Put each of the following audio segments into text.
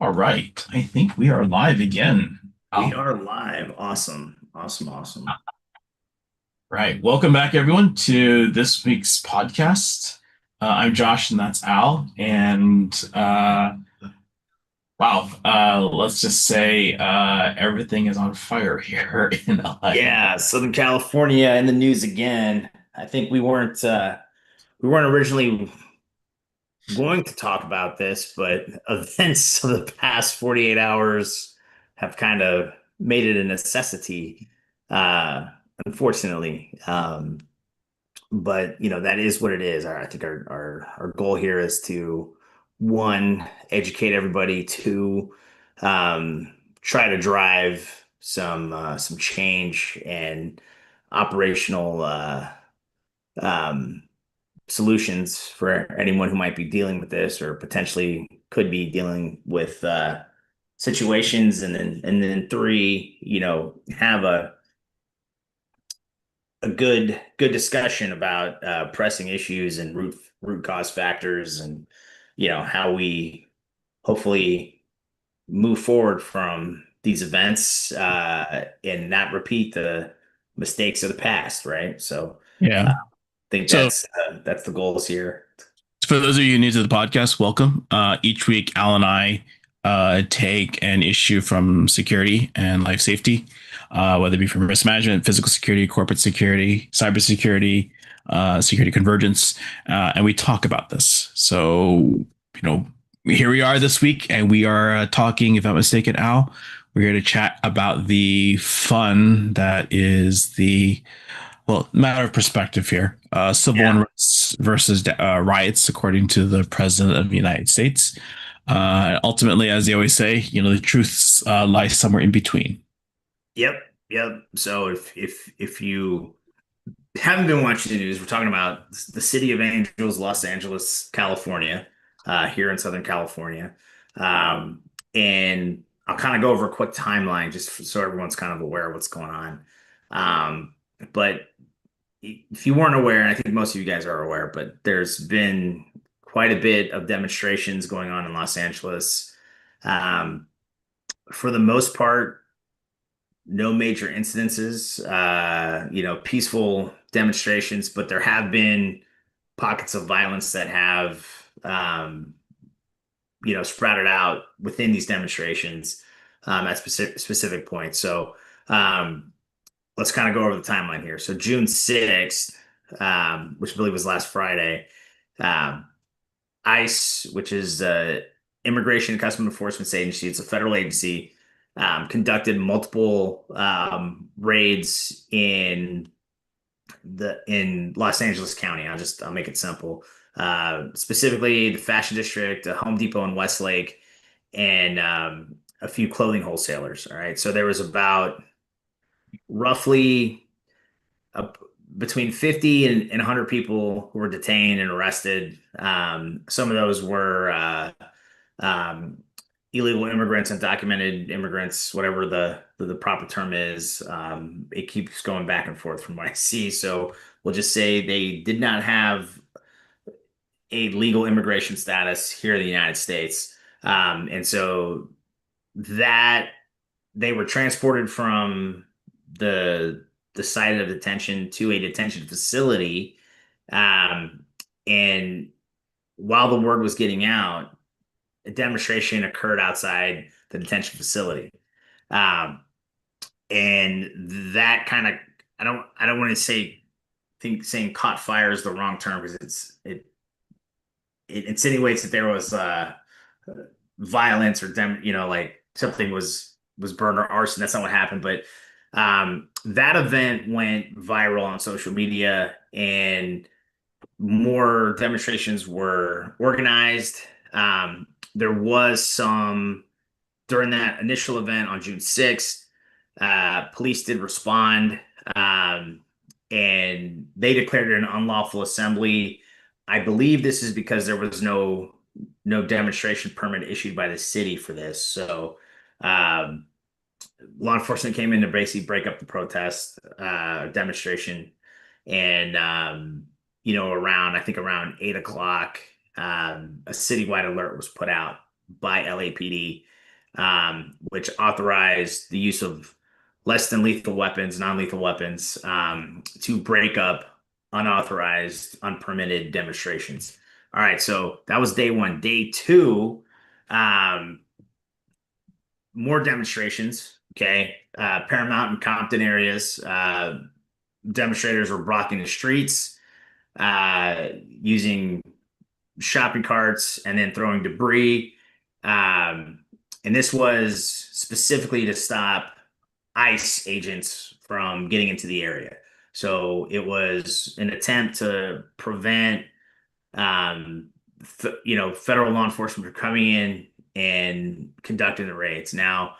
All right. I think we are live again. We Oh, are live. Awesome. Awesome. Awesome. right. Welcome back, everyone, to this week's podcast. I'm Josh, and that's Al. And wow, let's just say everything is on fire here in LA. Yeah, Southern California in the news again. I think we weren't originally going to talk about this, but events of the past 48 hours have kind of made it a necessity, uh, unfortunately. But that is what it is. I think our goal here is to one, educate everybody, two, try to drive some change and operational um, solutions for anyone who might be dealing with this or potentially could be dealing with situations, and then three, have a good discussion about pressing issues and root cause factors, and how we hopefully move forward from these events and not repeat the mistakes of the past, right? So Yeah. I think So, that's the goals here. for those of you new to the podcast, welcome. Each week, Al and I take an issue from security and life safety, whether it be from risk management, physical security, corporate security, cybersecurity, security convergence, and we talk about this. So, you know, here we are this week, and we are talking, if I'm not mistaken, Al, we're here to chat about the fun that is the matter of perspective here. Civil Yeah. unrest versus riots, according to the president of the United States. Ultimately, as they always say, the truth lies somewhere in between. Yep. Yep. So if you haven't been watching the news, we're talking about the city of Angels, Los Angeles, California, here in Southern California. Um, and I'll kind of go over a quick timeline so everyone's kind of aware of what's going on. But if you weren't aware, and I think most of you guys are aware, but there's been quite a bit of demonstrations going on in Los Angeles. Um, for the most part, no major incidences, peaceful demonstrations, but there have been pockets of violence that have, sprouted out within these demonstrations at specific points. So um, let's kind of go over the timeline here. So June 6th, which I believe was last Friday, um, ICE, which is Immigration and Customs Enforcement Agency, it's a federal agency, conducted multiple raids in Los Angeles County. I'll make it simple. Specifically, the Fashion District, Home Depot in Westlake, and a few clothing wholesalers. All right, so there was about roughly uh, between 50 and 100 people who were detained and arrested. Some of those were um, illegal immigrants, undocumented immigrants, whatever the proper term is. It keeps going back and forth from what I see. So we'll just say they did not have a legal immigration status here in the United States. And so that they were transported from the site of detention to a detention facility. Um, and while the word was getting out, a demonstration occurred outside the detention facility. Um, and that kind of I don't want to think saying caught fire is the wrong term because it insinuates that there was violence or like something was burned or arson. That's not what happened, but that event went viral on social media, and more demonstrations were organized. There was some during that initial event on June 6th. Police did respond, and they declared it an unlawful assembly. I believe this is because there was no demonstration permit issued by the city for this. So um, law enforcement came in to basically break up the protest demonstration, and around I think around 8 o'clock, a citywide alert was put out. by LAPD, which authorized the use of less than lethal weapons, non-lethal weapons, to break up unauthorized, unpermitted demonstrations. All right, so that was day one. Day two, um, more demonstrations. Okay, Paramount and Compton areas. Demonstrators were blocking the streets, using shopping carts and then throwing debris. Um, and this was specifically to stop ICE agents from getting into the area. So it was an attempt to prevent, um, federal law enforcement from coming in and conducting the raids. Now,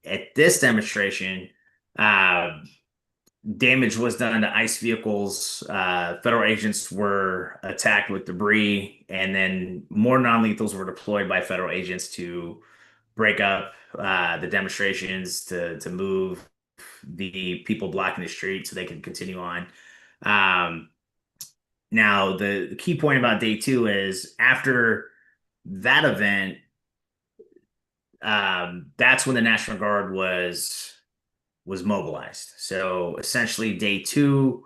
at this demonstration, uh, damage was done to ICE vehicles. Federal agents were attacked with debris, and then more non-lethals were deployed by federal agents to break up the demonstrations, to move the people blocking the street so they could continue on. Um, Now, the key point about day two is after that event, that's when the National Guard was mobilized. So essentially, day two,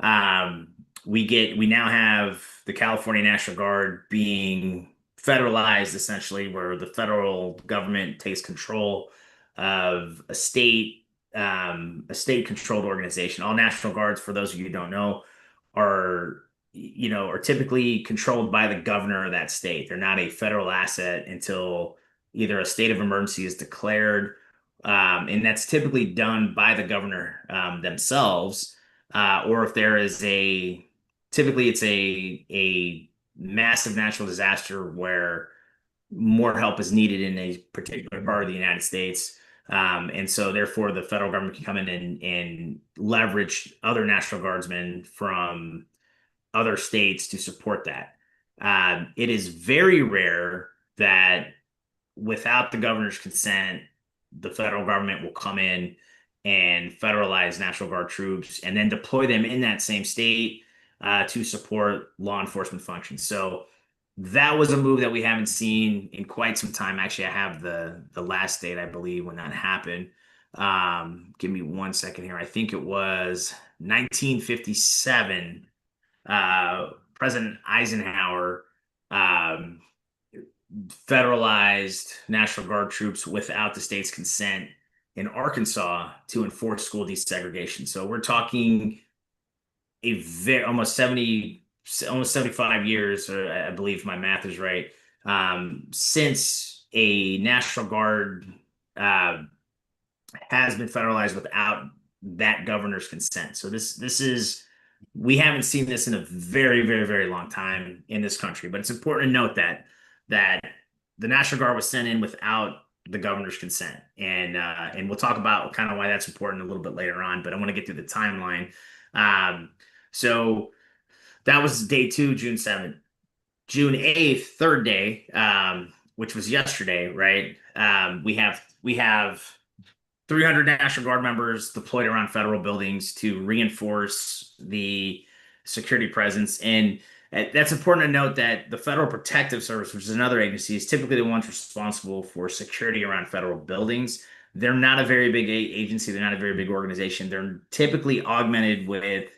um, we now have the California National Guard being federalized, essentially, where the federal government takes control of a state controlled organization. All National Guards, for those of you who don't know, are are typically controlled by the governor of that state. They're not a federal asset until either a state of emergency is declared, and that's typically done by the governor themselves, or if there is typically it's a massive natural disaster where more help is needed in a particular part of the United States. And so therefore the federal government can come in and leverage other National Guardsmen from other states to support that. It is very rare that without the governor's consent, the federal government will come in and federalize National Guard troops and then deploy them in that same state, to support law enforcement functions. So that was a move that we haven't seen in quite some time. Actually, I have the last date, I believe, when that happened. Give me 1 second here. I think it was 1957. President Eisenhower, um, federalized National Guard troops without the state's consent in Arkansas to enforce school desegregation. So we're talking a very almost 75 years, or I believe my math is right, since a National Guard uh, has been federalized without that governor's consent. So this is we haven't seen this in a very, very, very long time in this country. But it's important to note that the National Guard was sent in without the governor's consent, and we'll talk about kind of why that's important a little bit later on. But I want to get through the timeline. Um, so that was day two, June 7th. June 8th, third day, which was yesterday, right? We have 300 National Guard members deployed around federal buildings to reinforce the security presence. And that's important to note that the Federal Protective Service, which is another agency, is typically the ones responsible for security around federal buildings. They're not a very big agency. They're not a very big organization. They're typically augmented with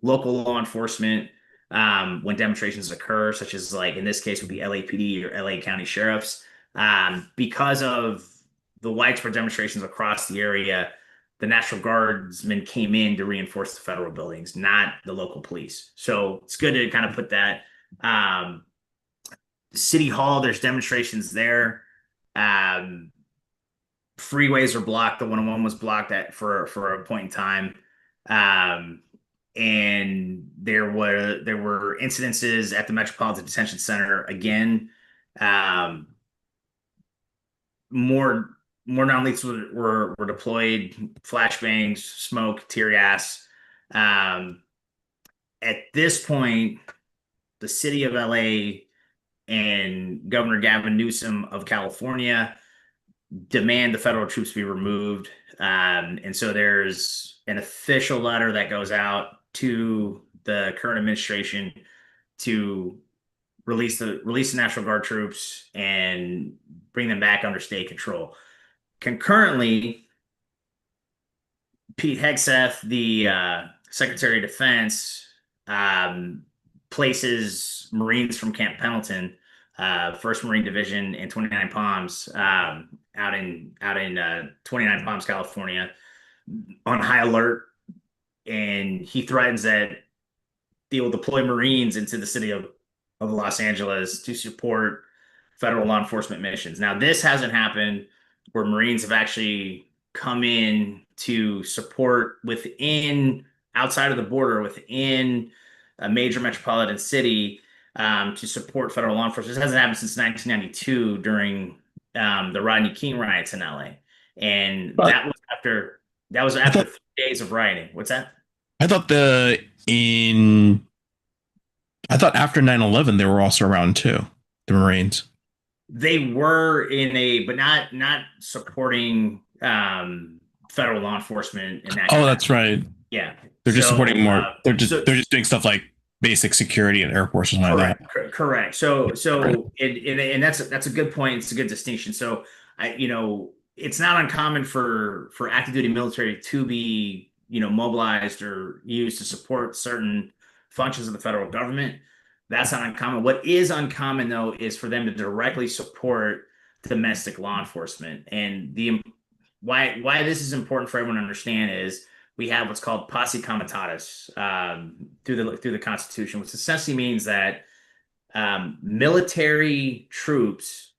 local law enforcement, when demonstrations occur, such as like in this case would be LAPD or LA County Sheriffs. Because of the widespread demonstrations across the area, the National Guardsmen came in to reinforce the federal buildings, not the local police. So it's good to kind of put that. Um, City Hall, there's demonstrations there. Um, Freeways are blocked. The 101 was blocked for a point in time. Um, and there were incidences at the Metropolitan Detention Center again. Um, more more non-lethal were deployed, flashbangs, smoke, tear gas. Um, at this point, the city of LA and Governor Gavin Newsom of California demand the federal troops be removed. And so there's an official letter that goes out to the current administration to release the National Guard troops and bring them back under state control. Concurrently, Pete Hegseth, the Secretary of Defense, um, places Marines from Camp Pendleton, 1st Marine Division in 29 Palms, out in 29 Palms, California, on high alert, and he threatens that they will deploy Marines into the city of Los Angeles to support federal law enforcement missions. Now, this hasn't happened where Marines have actually come in to support within, outside of the border, within a major metropolitan city, to support federal law enforcement. This hasn't happened since 1992 during the Rodney King riots in LA. And But that was I after thought 3 days of rioting. What's that? I thought the in I thought after 9/11 they were also around too, the Marines. They were in a, but not supporting federal law enforcement in that Oh, capacity. that's right. Yeah. They're just supporting more. So They're just doing stuff like basic security at airports and like that. correct. Right. And that's a good point. It's a good distinction. So it's not uncommon for active duty military to be, mobilized or used to support certain functions of the federal government. That's not uncommon. What is uncommon though is for them to directly support domestic law enforcement. And the why this is important for everyone to understand is we have what's called posse comitatus, through the Constitution, which essentially means that military troops,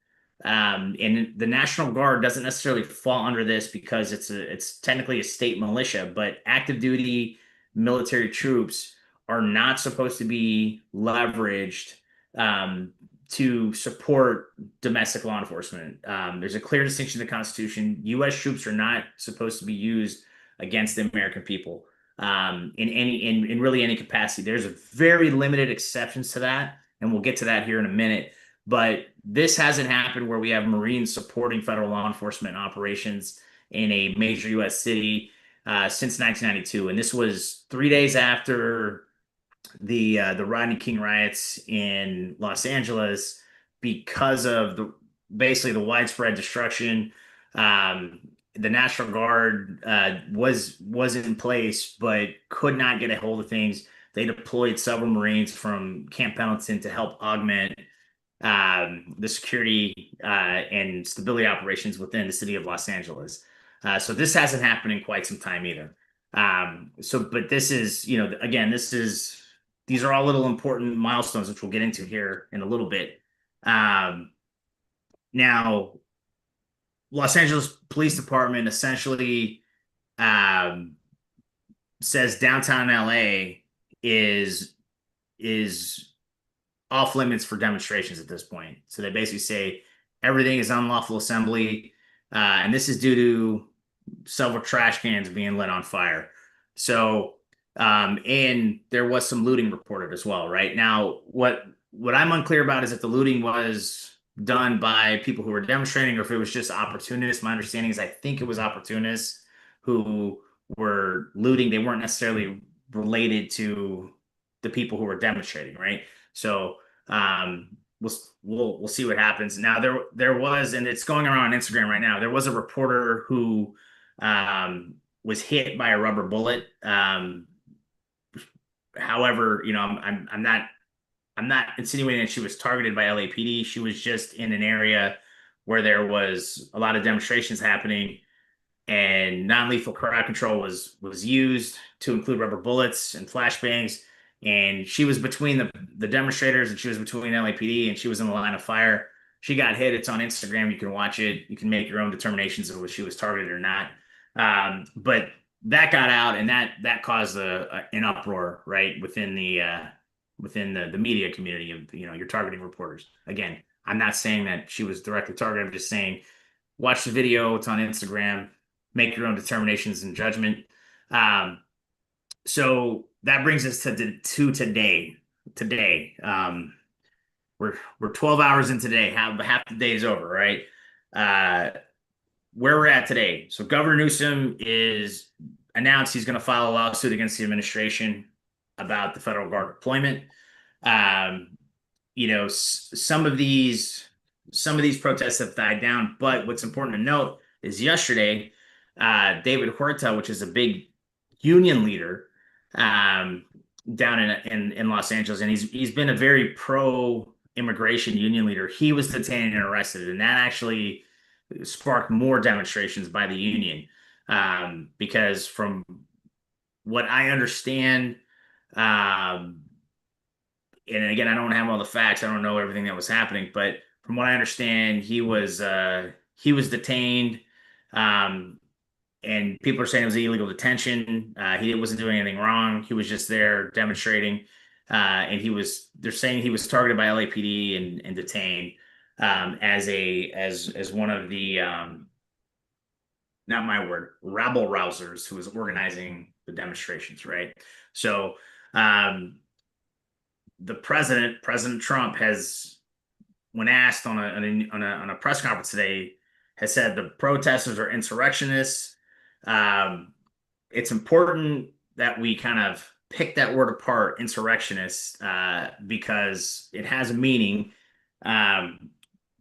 and the National Guard doesn't necessarily fall under this because it's technically a state militia, but active duty military troops are not supposed to be leveraged to support domestic law enforcement. There's a clear distinction in the Constitution. U.S. troops are not supposed to be used against the American people, in really any capacity. There's a very limited exceptions to that, and we'll get to that here in a minute. But this hasn't happened where we have Marines supporting federal law enforcement operations in a major U.S. city since 1992, and this was 3 days after the Rodney King riots in Los Angeles because of the basically the widespread destruction. Um, the National Guard was in place, but could not get a hold of things. They deployed several Marines from Camp Pendleton to help augment the security and stability operations within the city of Los Angeles. So this hasn't happened in quite some time either. But this is, again, these are all little important milestones, which we'll get into here in a little bit. Now, Los Angeles Police Department essentially um, says downtown LA is off limits for demonstrations at this point. So they basically say everything is unlawful assembly, and this is due to several trash cans being lit on fire. So, and there was some looting reported as well. Right now, what I'm unclear about is if the looting was done by people who were demonstrating or if it was just opportunists. My understanding is I think it was opportunists who were looting. They weren't necessarily related to the people who were demonstrating, right? So we'll see what happens. Now there was, and it's going around on Instagram right now. There was a reporter who was hit by a rubber bullet. However, I'm not insinuating that she was targeted by LAPD. She was just in an area where there was a lot of demonstrations happening, and non-lethal crowd control was used to include rubber bullets and flashbangs. And she was between the demonstrators, and she was between LAPD, and she was in the line of fire. She got hit. It's on Instagram. You can watch it. You can make your own determinations of whether she was targeted or not. But that got out, and that caused an uproar, right, within the media community of your targeting reporters. Again, I'm not saying that she was directly targeted. I'm just saying watch the video. It's on Instagram. Make your own determinations and judgment. So that brings us to today. Today, we're 12 hours in today. Half the day is over, right? Where we're at today. So Governor Newsom is announced he's going to file a lawsuit against the administration about the federal guard deployment. some of these protests have died down. But what's important to note is yesterday, David Huerta, which is a big union leader um, down in Los Angeles, and he's been a very pro immigration union leader. He was detained and arrested, and that actually sparked more demonstrations by the union because from what I understand, um, and again, I don't have all the facts. I don't know everything that was happening, but from what I understand, he was detained, um, and people are saying it was illegal detention. He wasn't doing anything wrong. He was just there demonstrating, and they're saying he was targeted by LAPD and detained as one of the not my word, rabble rousers who was organizing the demonstrations, right? So um, the President Trump, has, when asked on a press conference today, has said the protesters are insurrectionists. Um, it's important that we kind of pick that word apart, insurrectionists, because it has a meaning, um,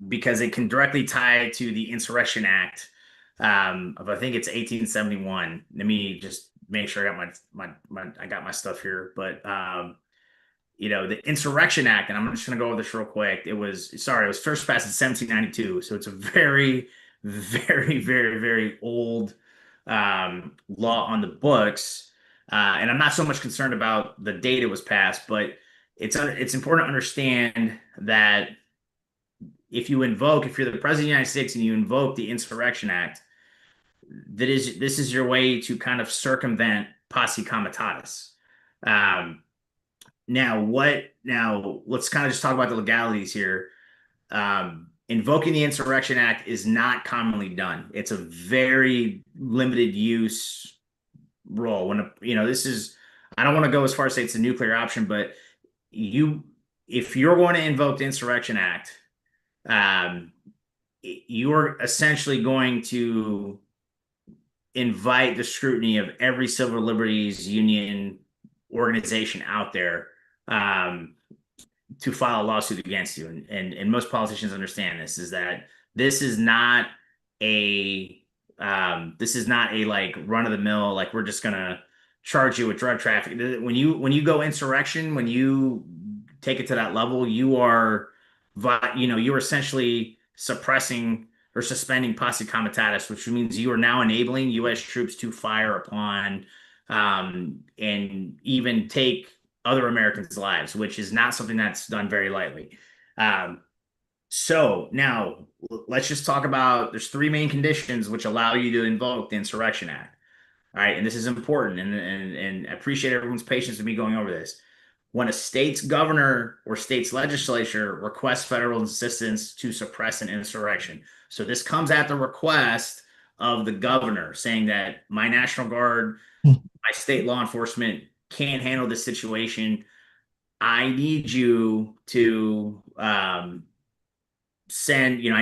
because it can directly tie to the Insurrection Act of, I think it's 1871. Let me just make sure I got I got my stuff here, but the Insurrection Act, and I'm just going to go over this real quick. It was first passed in 1792. So it's a very, very, very, very old law on the books. And I'm not so much concerned about the date it was passed, but it's important to understand that if you're the president of the United States and you invoke the Insurrection Act, this is your way to kind of circumvent posse comitatus. Um, Now, let's kind of just talk about the legalities here. Invoking the Insurrection Act is not commonly done. It's a very limited use role. This is, I don't want to go as far as say it's a nuclear option, but you, if you're going to invoke the Insurrection Act, um, you're essentially going to invite the scrutiny of every civil liberties union organization out there um, to file a lawsuit against you. And most politicians understand this, is that this is not a like run of the mill, like we're just gonna charge you with drug trafficking. When you go insurrection, when you take it to that level, you're essentially suppressing or suspending posse comitatus, which means you are now enabling U.S. troops to fire upon and even take other Americans' lives, which is not something that's done very lightly. So now let's just talk about, there's three main conditions which allow you to invoke the Insurrection Act. All right, and this is important, and I appreciate everyone's patience with me going over this. When a state's governor or state's legislature requests federal assistance to suppress an insurrection. So this comes at the request of the governor, saying that my National Guard, my state law enforcement can't handle this situation. I need you to I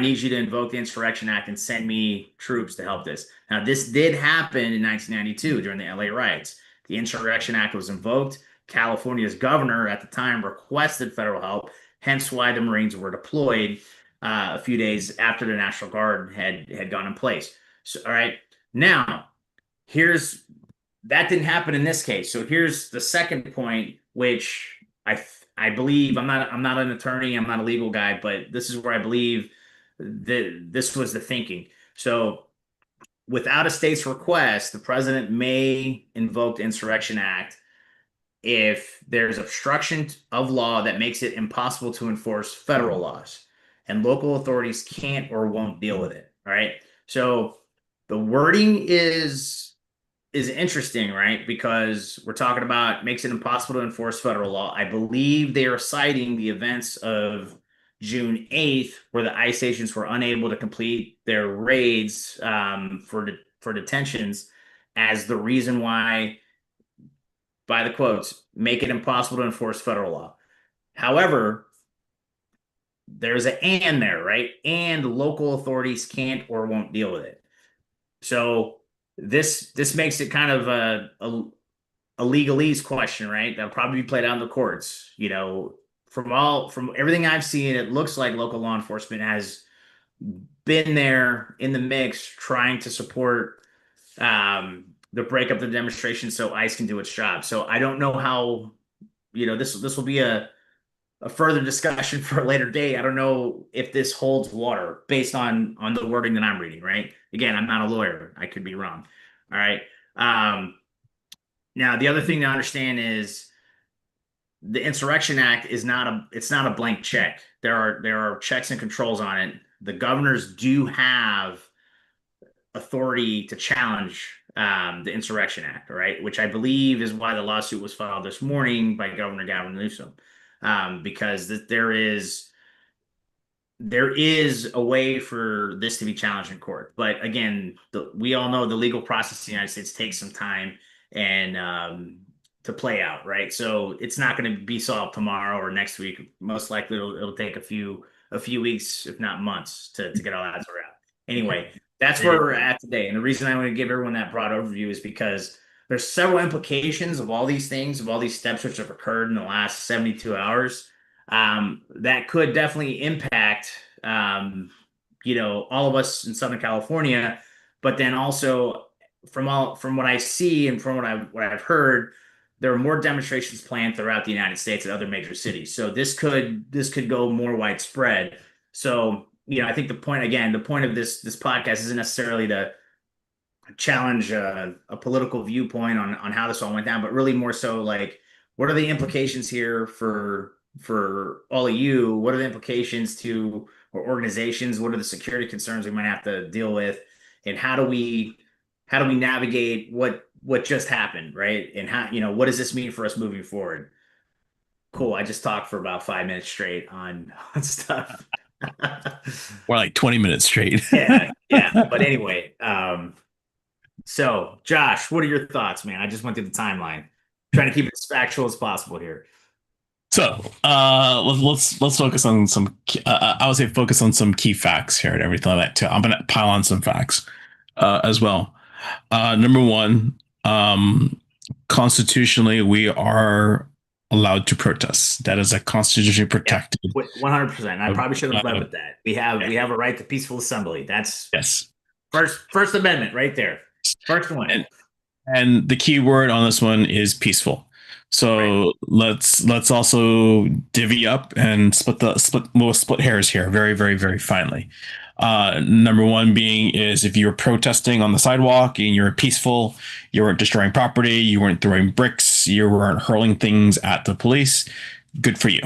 need you to invoke the Insurrection Act and send me troops to help this. Now, this did happen in 1992 during the LA riots. The Insurrection Act was invoked. California's governor at the time requested federal help, hence why the Marines were deployed a few days after the National Guard had gone in place. So, all right, now here's that didn't happen in this case. So here's the second point, which I believe, I'm not an attorney, I'm not a legal guy, but this is where I believe that this was the thinking. So without a state's request, the president may invoke the Insurrection Act if there's obstruction of law that makes it impossible to enforce federal laws, and local authorities can't or won't deal with it. All right. So the wording is interesting, right? Because we're talking about makes it impossible to enforce federal law. I believe they are citing the events of June 8th, where the ICE agents were unable to complete their raids for detentions, as the reason why, by the quotes, make it impossible to enforce federal law. However, there's an and there, right? And local authorities can't or won't deal with it. So this makes it kind of a legalese question, right? That'll probably be played out in the courts. from everything I've seen, it looks like local law enforcement has been there in the mix trying to support the breakup of the demonstration so ICE can do its job. So I don't know how, this will be a further discussion for a later date. I don't know if this holds water based on the wording that I'm reading, right? Again, I'm not a lawyer. I could be wrong. All right. Um, Now the other thing to understand is the Insurrection Act is not a blank check. There are checks and controls on it. The governors do have authority to challenge the Insurrection Act, right? Which I believe is why the lawsuit was filed this morning by Governor Gavin Newsom, because there is a way for this to be challenged in court. But again, we all know the legal process in the United States takes some time and to play out, right? So it's not going to be solved tomorrow or next week. Most likely, it'll take a few weeks, if not months, to get all that sorted out. Anyway, that's where we're at today. And the reason I want to give everyone that broad overview is because there's several implications of all these things, of all these steps which have occurred in the last 72 hours, that could definitely impact, all of us in Southern California. But then also, from what I see and from what I've heard, there are more demonstrations planned throughout the United States and other major cities. So this could go more widespread. So I think the point of this podcast isn't necessarily to challenge a political viewpoint on how this all went down, but really more so like, what are the implications here for all of you? What are the implications to our organizations? What are the security concerns we might have to deal with? And how do we navigate what just happened, right? And what does this mean for us moving forward? Cool. I just talked for about 5 minutes straight on stuff. Or like 20 minutes straight. Yeah, yeah. But anyway, so Josh, what are your thoughts, man? I just went through the timeline, trying to keep it as factual as possible here. So let's focus on some. I would say focus on some key facts here and everything like that too. I'm gonna pile on some facts as well. Number one, constitutionally, we are allowed to protest. That is a constitutionally Yeah, protected. 100%. I probably should have led Uh, with that. We have a right to peaceful assembly. That's yes, First Amendment right there. First one. and and the key word on this one is peaceful. Right. So let's also divvy up and we'll split hairs here very, very, very finely. Number one being is if you were protesting on the sidewalk and you're peaceful, you weren't destroying property, you weren't throwing bricks, you weren't hurling things at the police, good for you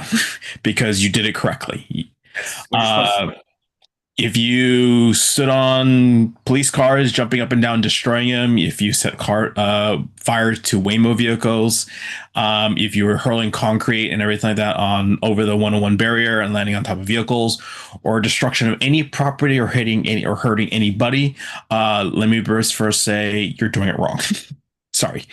because you did it correctly. That's what you're supposed to Uh, do. if you stood on police cars, jumping up and down, destroying them, if you set fire to Waymo vehicles, if you were hurling concrete and everything like that on over the 101 barrier and landing on top of vehicles, or destruction of any property or hitting any or hurting anybody, let me first say you're doing it wrong. Sorry.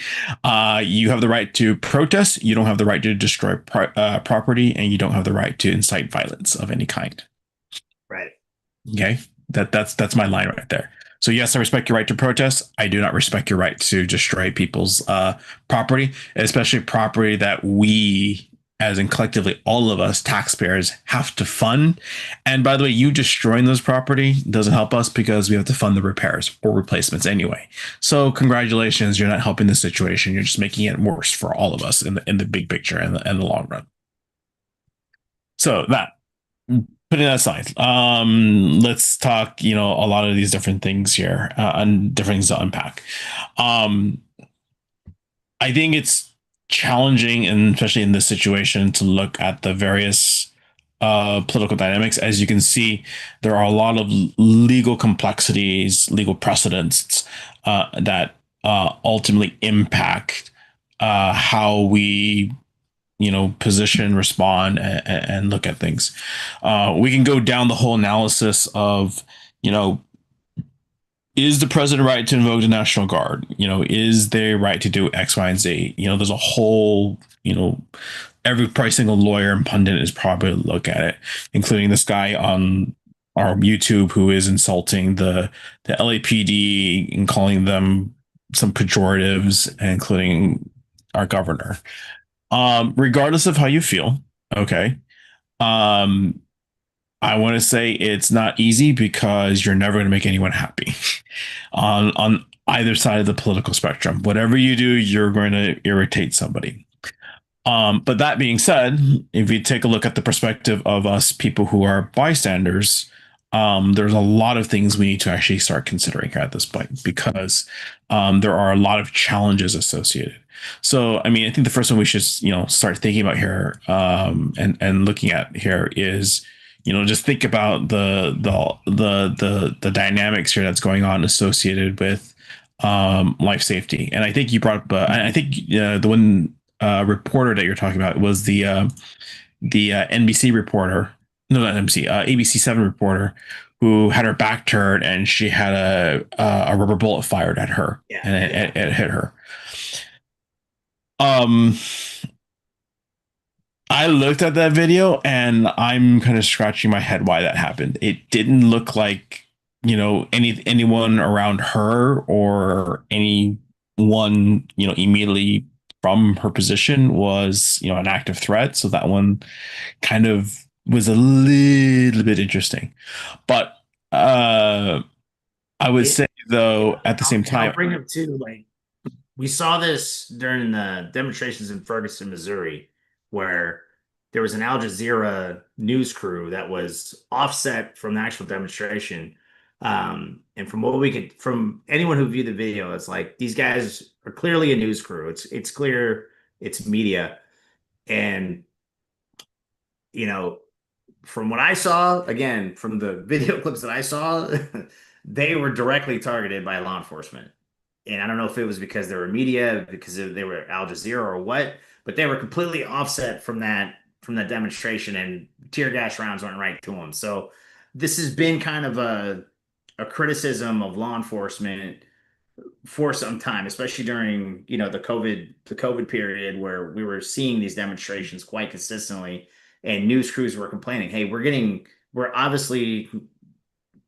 You have the right to protest. You don't have the right to destroy property, and you don't have the right to incite violence of any kind. Right. Okay, that's my line right there. So yes, I respect your right to protest. I do not respect your right to destroy people's property, especially property that we, as in collectively all of us taxpayers, have to fund. And by the way, you destroying those property doesn't help us because we have to fund the repairs or replacements anyway. So congratulations, you're not helping the situation. You're just making it worse for all of us in the big picture and the long run. So that putting that aside, let's talk, a lot of these different things here and different things to unpack. Um, I think it's challenging, and especially in this situation, to look at the various political dynamics. As you can see, there are a lot of legal complexities, legal precedents that ultimately impact how we position, respond, and look at things. We can go down the whole analysis of, is the president right to invoke the National Guard? Is they right to do X, Y, and Z? There's a whole, every single lawyer and pundit is probably look at it, including this guy on our YouTube who is insulting the LAPD and calling them some pejoratives, including our governor. Regardless of how you feel, okay, Um, I want to say it's not easy because you're never going to make anyone happy on either side of the political spectrum. Whatever you do, you're going to irritate somebody. But that being said, if you take a look at the perspective of us people who are bystanders, there's a lot of things we need to actually start considering here at this point because there are a lot of challenges associated. So, I mean, I think the first one we should, start thinking about here and looking at here is, just think about the dynamics here that's going on associated with life safety. And I think you brought up, I think the one reporter that you're talking about was the NBC reporter, no, not NBC, ABC 7 reporter who had her back turned and she had a rubber bullet fired at her Yeah, and yeah. it hit her. Um, I looked at that video and I'm kind of scratching my head why that happened. It didn't look like, anyone around her or anyone, immediately from her position was, an active threat. So that one kind of was a little bit interesting. But I would It, say though at the same and I'll time, bring up too, like we saw this during the demonstrations in Ferguson, Missouri, where there was an Al Jazeera news crew that was offset from the actual demonstration. And from what we could, from anyone who viewed the video, it's like these guys are clearly a news crew. It's clear it's media, and you know, from what I saw, again, from the video clips that I saw, they were directly targeted by law enforcement. And I don't know if it was because they were media, because they were Al Jazeera or what, but they were completely offset from that demonstration, and tear gas rounds went right to them. So this has been kind of a criticism of law enforcement for some time, especially during the COVID period where we were seeing these demonstrations quite consistently, and news crews were complaining, "Hey, we're obviously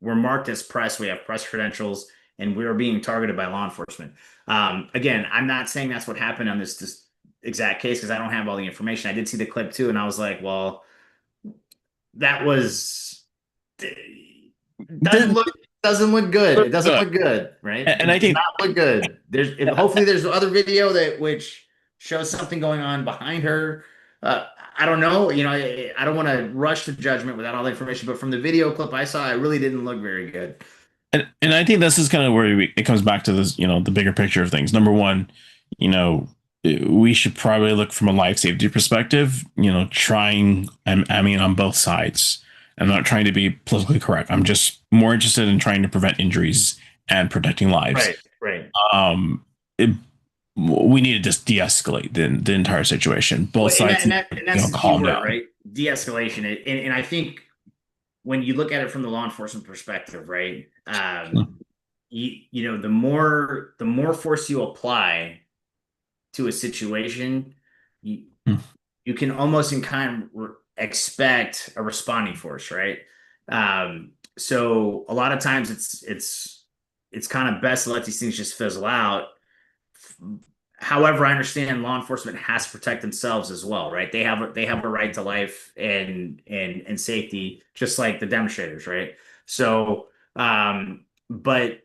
we're marked as press. We have press credentials, and we are being targeted by law enforcement." Again, I'm not saying that's what happened on this exact case because I don't have all the information. I did see the clip too, and I was like, well, that was doesn't didn't look doesn't look good. look It doesn't good. look good, right? And It I does think not look good. Hopefully there's other video that which shows something going on behind her. I don't know. I don't want to rush to judgment without all the information, but from the video clip I saw, it really didn't look very good. and I think this is kind of where it comes back to this, the bigger picture of things. Number one, you know, we should probably look from a life safety perspective, trying, I mean, on both sides. I'm not trying to be politically correct. I'm just more interested in trying to prevent injuries and protecting lives. Right, right. Um, it, we need to just de-escalate the entire situation. Both Well, and that, sides and need that to, and that's the key calm word, down. right? De-escalation. And I think when you look at it from the law enforcement perspective, right? The more force you apply to a situation, you you can almost in kind of expect a responding force, right? So a lot of times it's kind of best to let these things just fizzle out. However, I understand law enforcement has to protect themselves as well, right? They have a right to life and safety, just like the demonstrators, right? So, but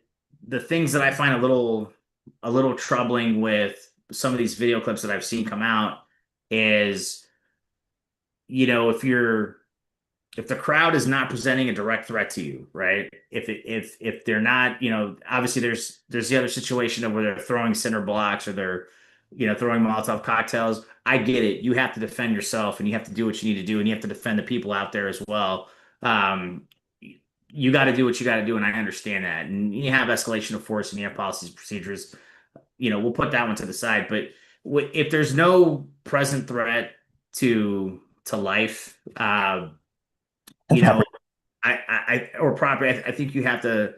the things that I find a little troubling with some of these video clips that I've seen come out is, if the crowd is not presenting a direct threat to you, right? If they're not, obviously there's the other situation of where they're throwing cinder blocks or they're, throwing Molotov cocktails. I get it. You have to defend yourself and you have to do what you need to do and you have to defend the people out there as well. Um, you got to do what you got to do, and I understand that. And you have escalation of force and you have policies, procedures. We'll put that one to the side. But if there's no present threat to life, Or you know, property. or property. I think you have to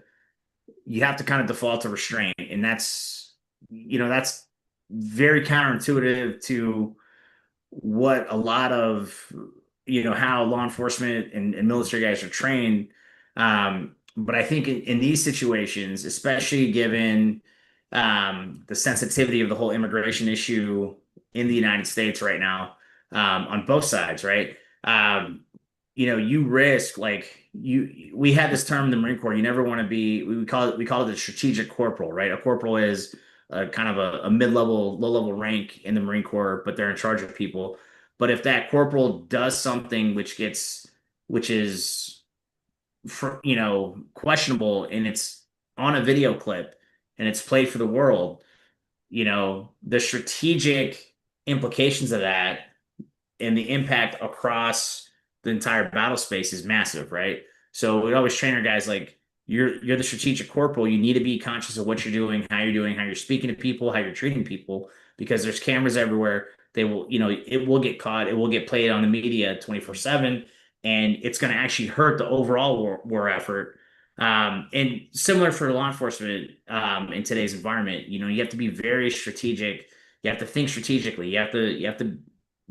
kind of default to restraint, and that's very counterintuitive to what a lot of how law enforcement and military guys are trained. But I think in these situations, especially given the sensitivity of the whole immigration issue in the United States right now, on both sides, right? you risk like we had this term in the Marine Corps. You never want to be, we call it the strategic corporal, right? A corporal is a kind of a mid-level, low-level rank in the Marine Corps, but they're in charge of people. But if that corporal does something which is questionable, and it's on a video clip and it's played for the world, the strategic implications of that and the impact across the entire battle space is massive, right? So we always train our guys like you're the strategic corporal. You need to be conscious of what you're doing, how you're speaking to people, how you're treating people, because there's cameras everywhere. They will, it will get caught, it will get played on the media 24/7, and it's going to actually hurt the overall war effort. And similar for law enforcement in today's environment, you have to be very strategic. You have to think strategically. You have to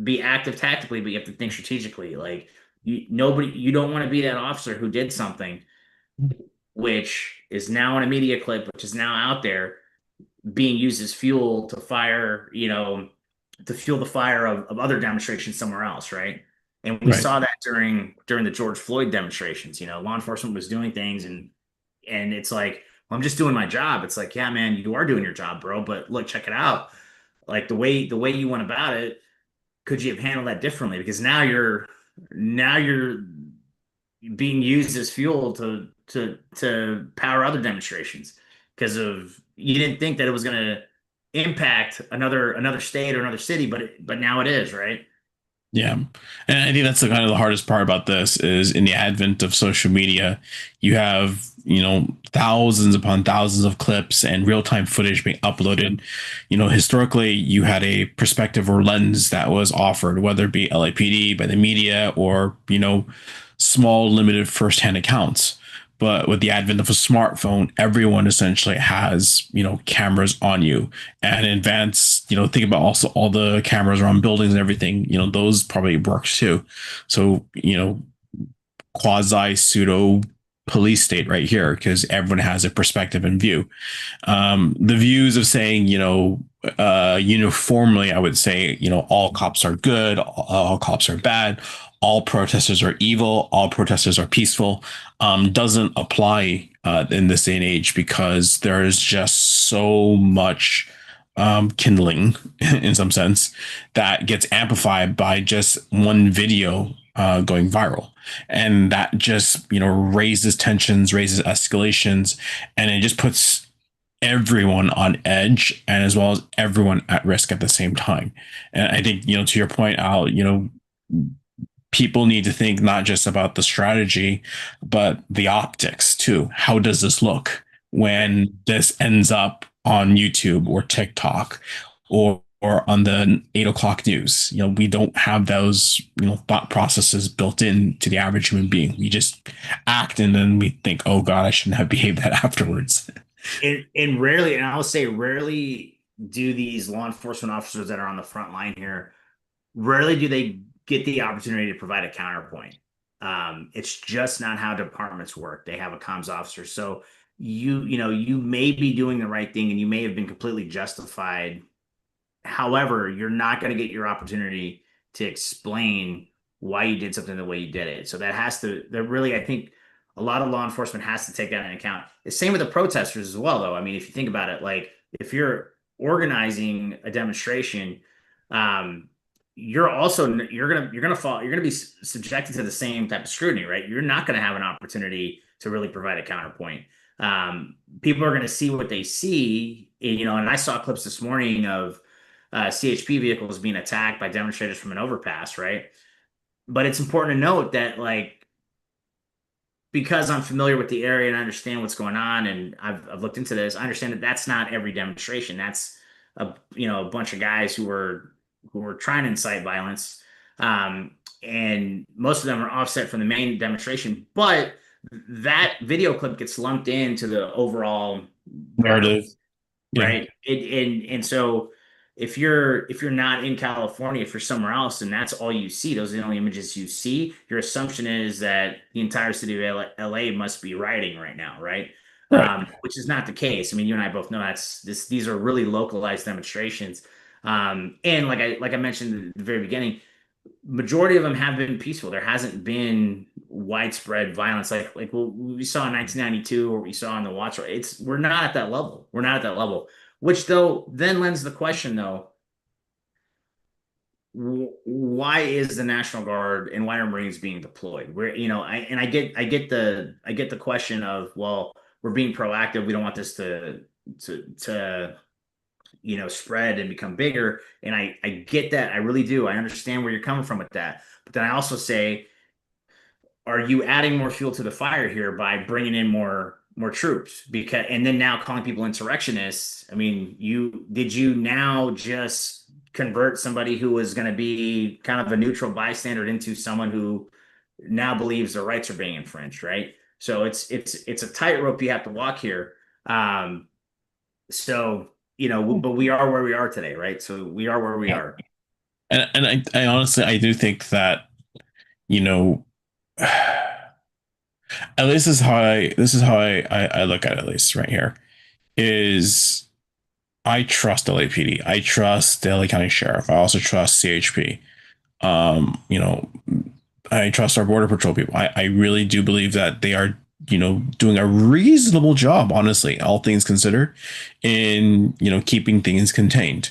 be active tactically, but you have to think strategically. Like you don't want to be that officer who did something which is now in a media clip, which is now out there being used as fuel to fire, to fuel the fire of other demonstrations somewhere else, right? And we Right. saw that during the George Floyd demonstrations. Law enforcement was doing things, and it's like, well, I'm just doing my job. It's like, yeah, man, you are doing your job, bro. But look, check it out. Like the way you went about it, could you have handled that differently? Because now you're being used as fuel to power other demonstrations because of you didn't think that it was going to impact another state or another city, but now it is, right? Yeah. And I think that's the kind of the hardest part about this is in the advent of social media, you have, thousands upon thousands of clips and real-time footage being uploaded. Historically, you had a perspective or lens that was offered, whether it be LAPD by the media or, small limited firsthand accounts. But with the advent of a smartphone, everyone essentially has, cameras on you and in advance, think about also all the cameras around buildings and everything, those probably works too. So, quasi pseudo police state right here because everyone has a perspective and view. The views of saying, uniformly, I would say, all cops are good, all cops are bad, all protesters are evil, all protesters are peaceful, doesn't apply in this day and age because there is just so much kindling in some sense that gets amplified by just one video going viral. And that just, raises tensions, raises escalations, and it just puts everyone on edge and as well as everyone at risk at the same time. And I think, to your point, Al, people need to think not just about the strategy, but the optics too. How does this look when this ends up on YouTube or TikTok or on the 8 o'clock news? We don't have those, thought processes built in to the average human being. We just act and then we think, oh God, I shouldn't have behaved that afterwards. And rarely, and I'll say rarely, do these law enforcement officers that are on the front line here, rarely do they get the opportunity to provide a counterpoint. It's just not how departments work. They have a comms officer. So you may be doing the right thing and you may have been completely justified. However, you're not going to get your opportunity to explain why you did something the way you did it. So that really, I think a lot of law enforcement has to take that into account. The same with the protesters as well, though. I mean, if you think about it, like if you're organizing a demonstration, um, you're gonna be subjected to the same type of scrutiny, right? You're not gonna have an opportunity to really provide a counterpoint. People are gonna see what they see, and I saw clips this morning of CHP vehicles being attacked by demonstrators from an overpass, right? But it's important to note that, like, because I'm familiar with the area and I understand what's going on, and I've looked into this, I understand that that's not every demonstration. That's a bunch of guys who were trying to incite violence, and most of them are offset from the main demonstration. But that video clip gets lumped into the overall Narrative. violence, Yeah. right? And so if you're not in California, if you're somewhere else, and that's all you see, those are the only images you see, your assumption is that the entire city of LA must be rioting right now, right? Right. Which is not the case. I mean, you and I both know these are really localized demonstrations. And like I mentioned at the very beginning, majority of them have been peaceful. There hasn't been widespread violence like what we saw in 1992 or we saw in the Watch. It's we're not at that level. We're not at that level. Which though then lends the question though, why is the National Guard and why are Marines being deployed? Where I get the question of, well, we're being proactive. We don't want this to spread and become bigger. And I get that. I really do. I understand where you're coming from with that. But then I also say, are you adding more fuel to the fire here by bringing in more troops? Because and then now calling people insurrectionists. I mean, you now just convert somebody who was going to be kind of a neutral bystander into someone who now believes their rights are being infringed, right? So it's a tightrope you have to walk here. Um, so but we are where we are today, right? So we are where we Yeah. are. And I honestly I do think that, you know, at least this is how I look at it, at least right here, is I trust LAPD. I trust the LA County Sheriff. I also trust CHP. You know, I trust our border patrol people. I really do believe that they are, doing a reasonable job, honestly, all things considered, in, keeping things contained.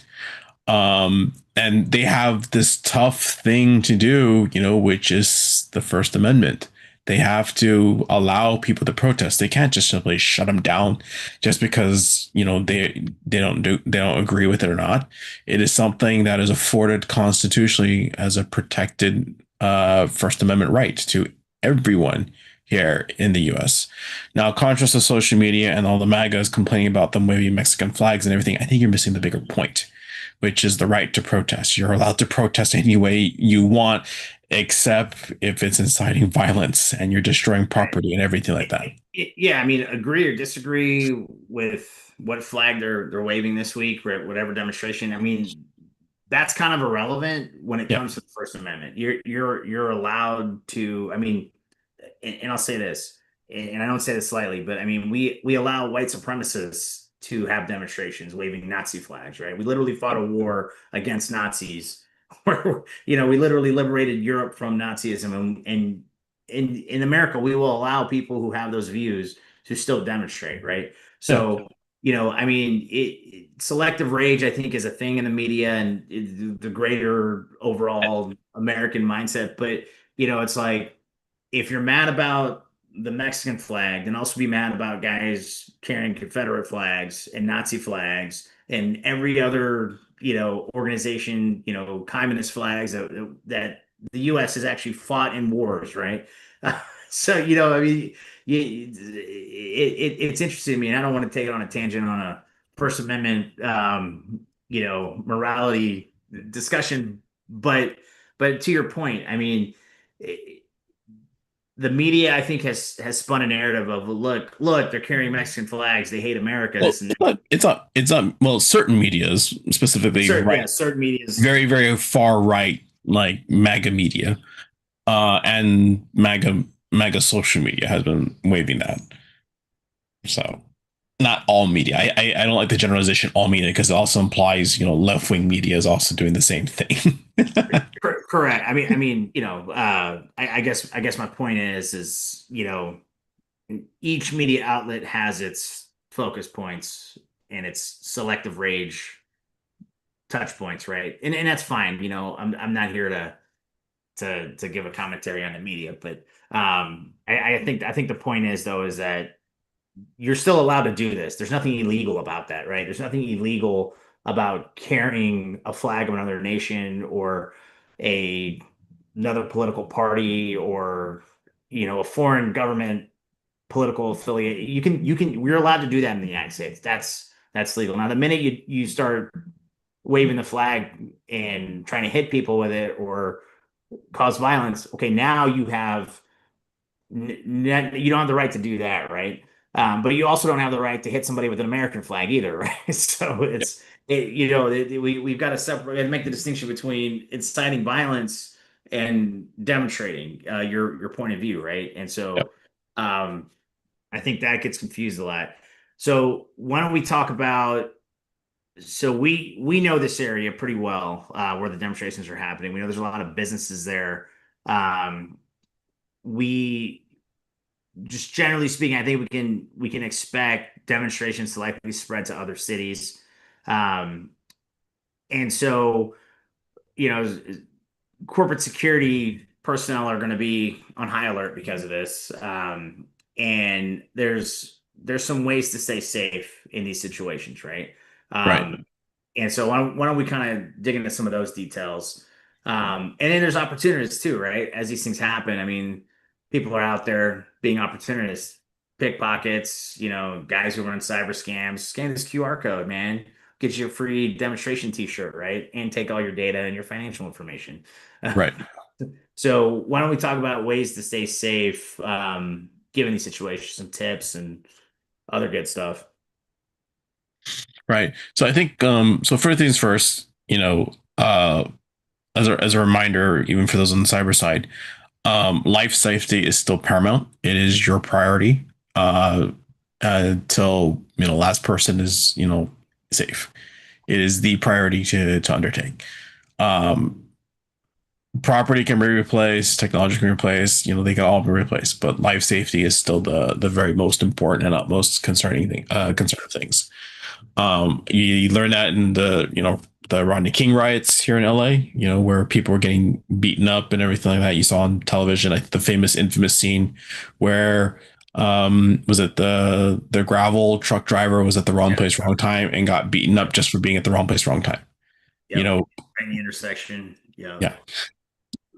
And they have this tough thing to do, which is the First Amendment. They have to allow people to protest. They can't just simply shut them down just because, they don't agree with it or not. It is something that is afforded constitutionally as a protected First Amendment right to everyone here in the US. Now, contrast to social media and all the MAGAs complaining about them waving Mexican flags and everything, I think you're missing the bigger point, which is the right to protest. You're allowed to protest any way you want, except if it's inciting violence and you're destroying Right. property and everything like that. Yeah, I mean, agree or disagree with what flag they're waving this week, or whatever demonstration. I mean, that's kind of irrelevant when it Yeah. comes to the First Amendment. You're allowed to. I mean, and I'll say this, and I don't say this slightly, but I mean, we allow white supremacists to have demonstrations waving Nazi flags, right? We literally fought a war against Nazis, where we literally liberated Europe from Nazism, and in America, we will allow people who have those views to still demonstrate, right? Yeah. So, I mean, selective rage, I think, is a thing in the media and the greater overall American mindset. But, it's like, if you're mad about the Mexican flag, then also be mad about guys carrying Confederate flags and Nazi flags and every other, organization, communist flags that the U.S. has actually fought in wars, right? So, I mean, it's interesting to me, and I don't want to take it on a tangent on a First Amendment, morality discussion, but to your point, I mean, the media, I think, has spun a narrative of, look, they're carrying Mexican flags, they hate America, Well, this and that. well, certain medias, specifically Certain, right, yeah, certain media's very, very far right, like MAGA media, and MAGA social media has been waving that. So not all media. I don't like the generalization all media because it also implies, left wing media is also doing the same thing. correct. I mean, I guess my point is each media outlet has its focus points and its selective rage touch points, right? And that's fine. I'm not here to give a commentary on the media, but I think the point is though is that you're still allowed to do this. There's nothing illegal about that, right? There's nothing illegal about carrying a flag of another nation or a another political party or a foreign government political affiliate. We're allowed to do that in the United States. That's legal. Now, the minute you start waving the flag and trying to hit people with it or cause violence, okay, now you don't have the right to do that, right? But you also don't have the right to hit somebody with an American flag either, right? So Yeah. we've got to separate and make the distinction between inciting violence and demonstrating your point of view, right? And Yeah. so I think that gets confused a lot. So why don't we talk about So we know this area pretty well, where the demonstrations are happening. We know there's a lot of businesses there. Um, we just generally speaking, I think we can expect demonstrations to likely spread to other cities. Um, and so, you know, corporate security personnel are going to be on high alert because of this. And there's some ways to stay safe in these situations, right? Right. And so why don't we kind of dig into some of those details? And then there's opportunities too, right? As these things happen, I mean, people are out there being opportunists, pickpockets, guys who run cyber scams. Scan this QR code, man. Get you a free demonstration t-shirt, right? And take all your data and your financial information. Right. So why don't we talk about ways to stay safe, given these situations, some tips and other good stuff. Right. So I think so first things first, as a reminder, even for those on the cyber side, life safety is still paramount. It is your priority until last person is safe. It is the priority to undertake. Um, Property can be replaced, technology can be replaced. They can all be replaced, but life safety is still the very most important and utmost concerning thing. Concern of things. You learn that in the Rodney King riots here in LA, where people were getting beaten up and everything like that. You saw on television, like the famous, infamous scene where was it the gravel truck driver was at the wrong Yeah. place, wrong time, and got beaten up just for being at the wrong place, wrong time. You Yep. know, Right in the intersection. Yeah. yeah.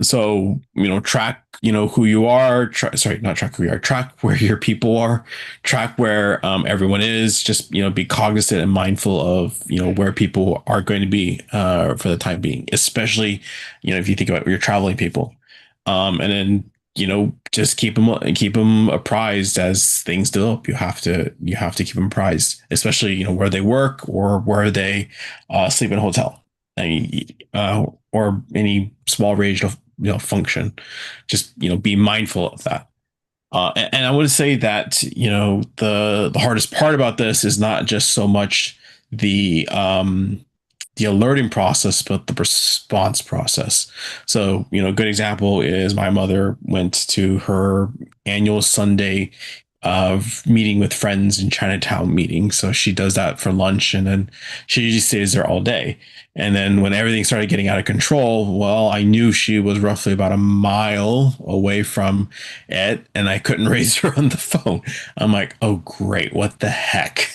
So track who you are, sorry, not track who you are, track where your people are, track where everyone is. Just be cognizant and mindful of where people are going to be for the time being, especially if you think about your traveling people. And then just keep them apprised as things develop. You have to keep them apprised, especially where they work or where they sleep in a hotel. I mean, or any small range of function. Just be mindful of that. And I would say that the hardest part about this is not just so much the alerting process, but the response process. So, a good example is my mother went to her annual Sunday of meeting with friends in Chinatown meeting. So she does that for lunch and then she usually stays there all day. And then when everything started getting out of control, well, I knew she was roughly about a mile away from it and I couldn't raise her on the phone. I'm like, oh, great. What the heck?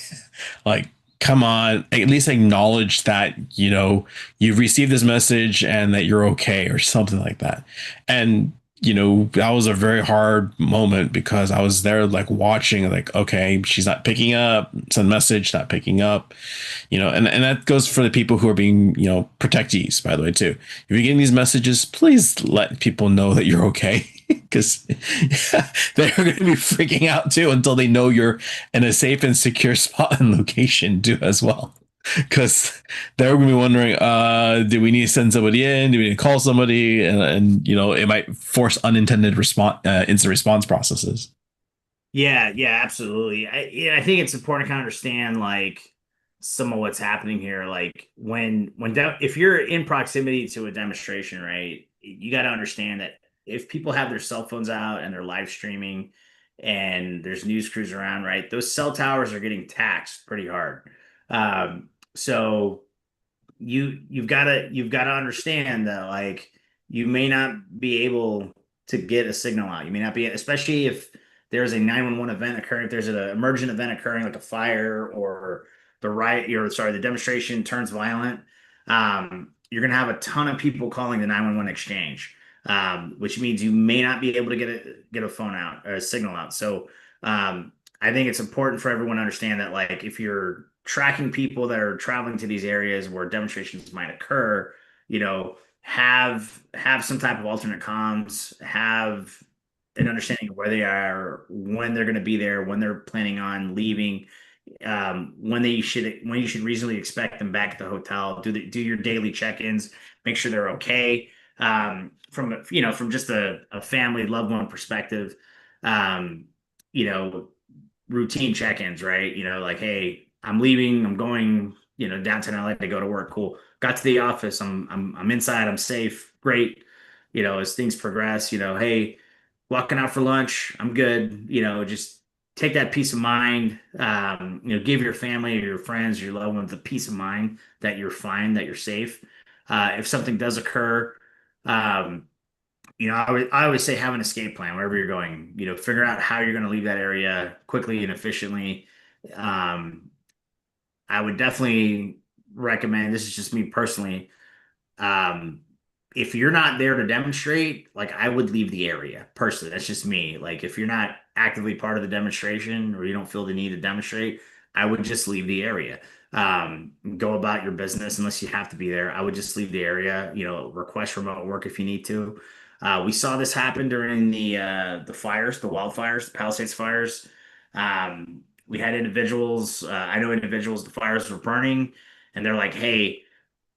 Like, come on, at least acknowledge that you've received this message and that you're okay or something like that. And that was a very hard moment because I was there like watching, like, okay, she's not picking up, send message, not picking up, and that goes for the people who are being protectees, by the way, too. If you're getting these messages, please let people know that you're okay. Because they're going to be freaking out too until they know you're in a safe and secure spot and location too as well. Because they're going to be wondering, do we need to send somebody in? Do we need to call somebody? And it might force unintended response, instant response processes. Yeah, yeah, absolutely. I think it's important to kind of understand like some of what's happening here. Like if you're in proximity to a demonstration, right, you got to understand that if people have their cell phones out and they're live streaming and there's news crews around, right, those cell towers are getting taxed pretty hard. So you've got to understand that like you may not be able to get a signal out. You may not be, especially if there's a 911 event occurring, if there's an emergent event occurring like a fire or the demonstration turns violent. You're gonna have a ton of people calling the 911 exchange, which means you may not be able to get a phone out or a signal out. So I think it's important for everyone to understand that, like, if you're tracking people that are traveling to these areas where demonstrations might occur, have some type of alternate comms, have an understanding of where they are, when they're going to be there, when they're planning on leaving, when you should reasonably expect them back at the hotel. Do your daily check-ins, make sure they're okay. From just a family loved one perspective, um, you know, routine check-ins, right? Like, hey, I'm leaving, I'm going, downtown LA to go to work. Cool. Got to the office. I'm inside. I'm safe. Great. As things progress, hey, walking out for lunch. I'm good. Just take that peace of mind. Give your family or your friends, your loved ones the peace of mind that you're fine, that you're safe. If something does occur, um, I always say have an escape plan wherever you're going. Figure out how you're going to leave that area quickly and efficiently. Um, I would definitely recommend, this is just me personally, um, if you're not there to demonstrate, like I would leave the area personally. That's just me. Like if you're not actively part of the demonstration or you don't feel the need to demonstrate, I would just leave the area. Go about your business unless you have to be there. I would just leave the area, request remote work if you need to. We saw this happen during the fires, the wildfires, the Palisades fires. We had individuals, I know individuals, the fires were burning, and they're like, hey,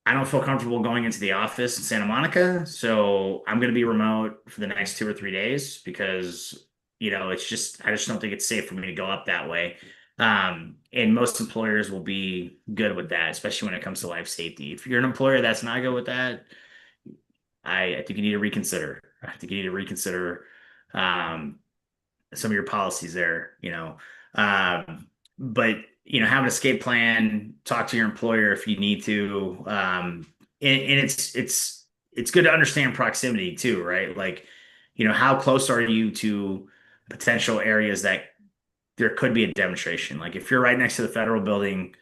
I don't feel comfortable going into the office in Santa Monica, so I'm going to be remote for the next 2 or 3 days because, I just don't think it's safe for me to go up that way. And most employers will be good with that, especially when it comes to life safety. If you're an employer that's not good with that, I think you need to reconsider. I think you need to reconsider um, some of your policies there. But have an escape plan, talk to your employer if you need to. And it's good to understand proximity too, right? Like, how close are you to potential areas that there could be a demonstration? Like if you're right next to the federal building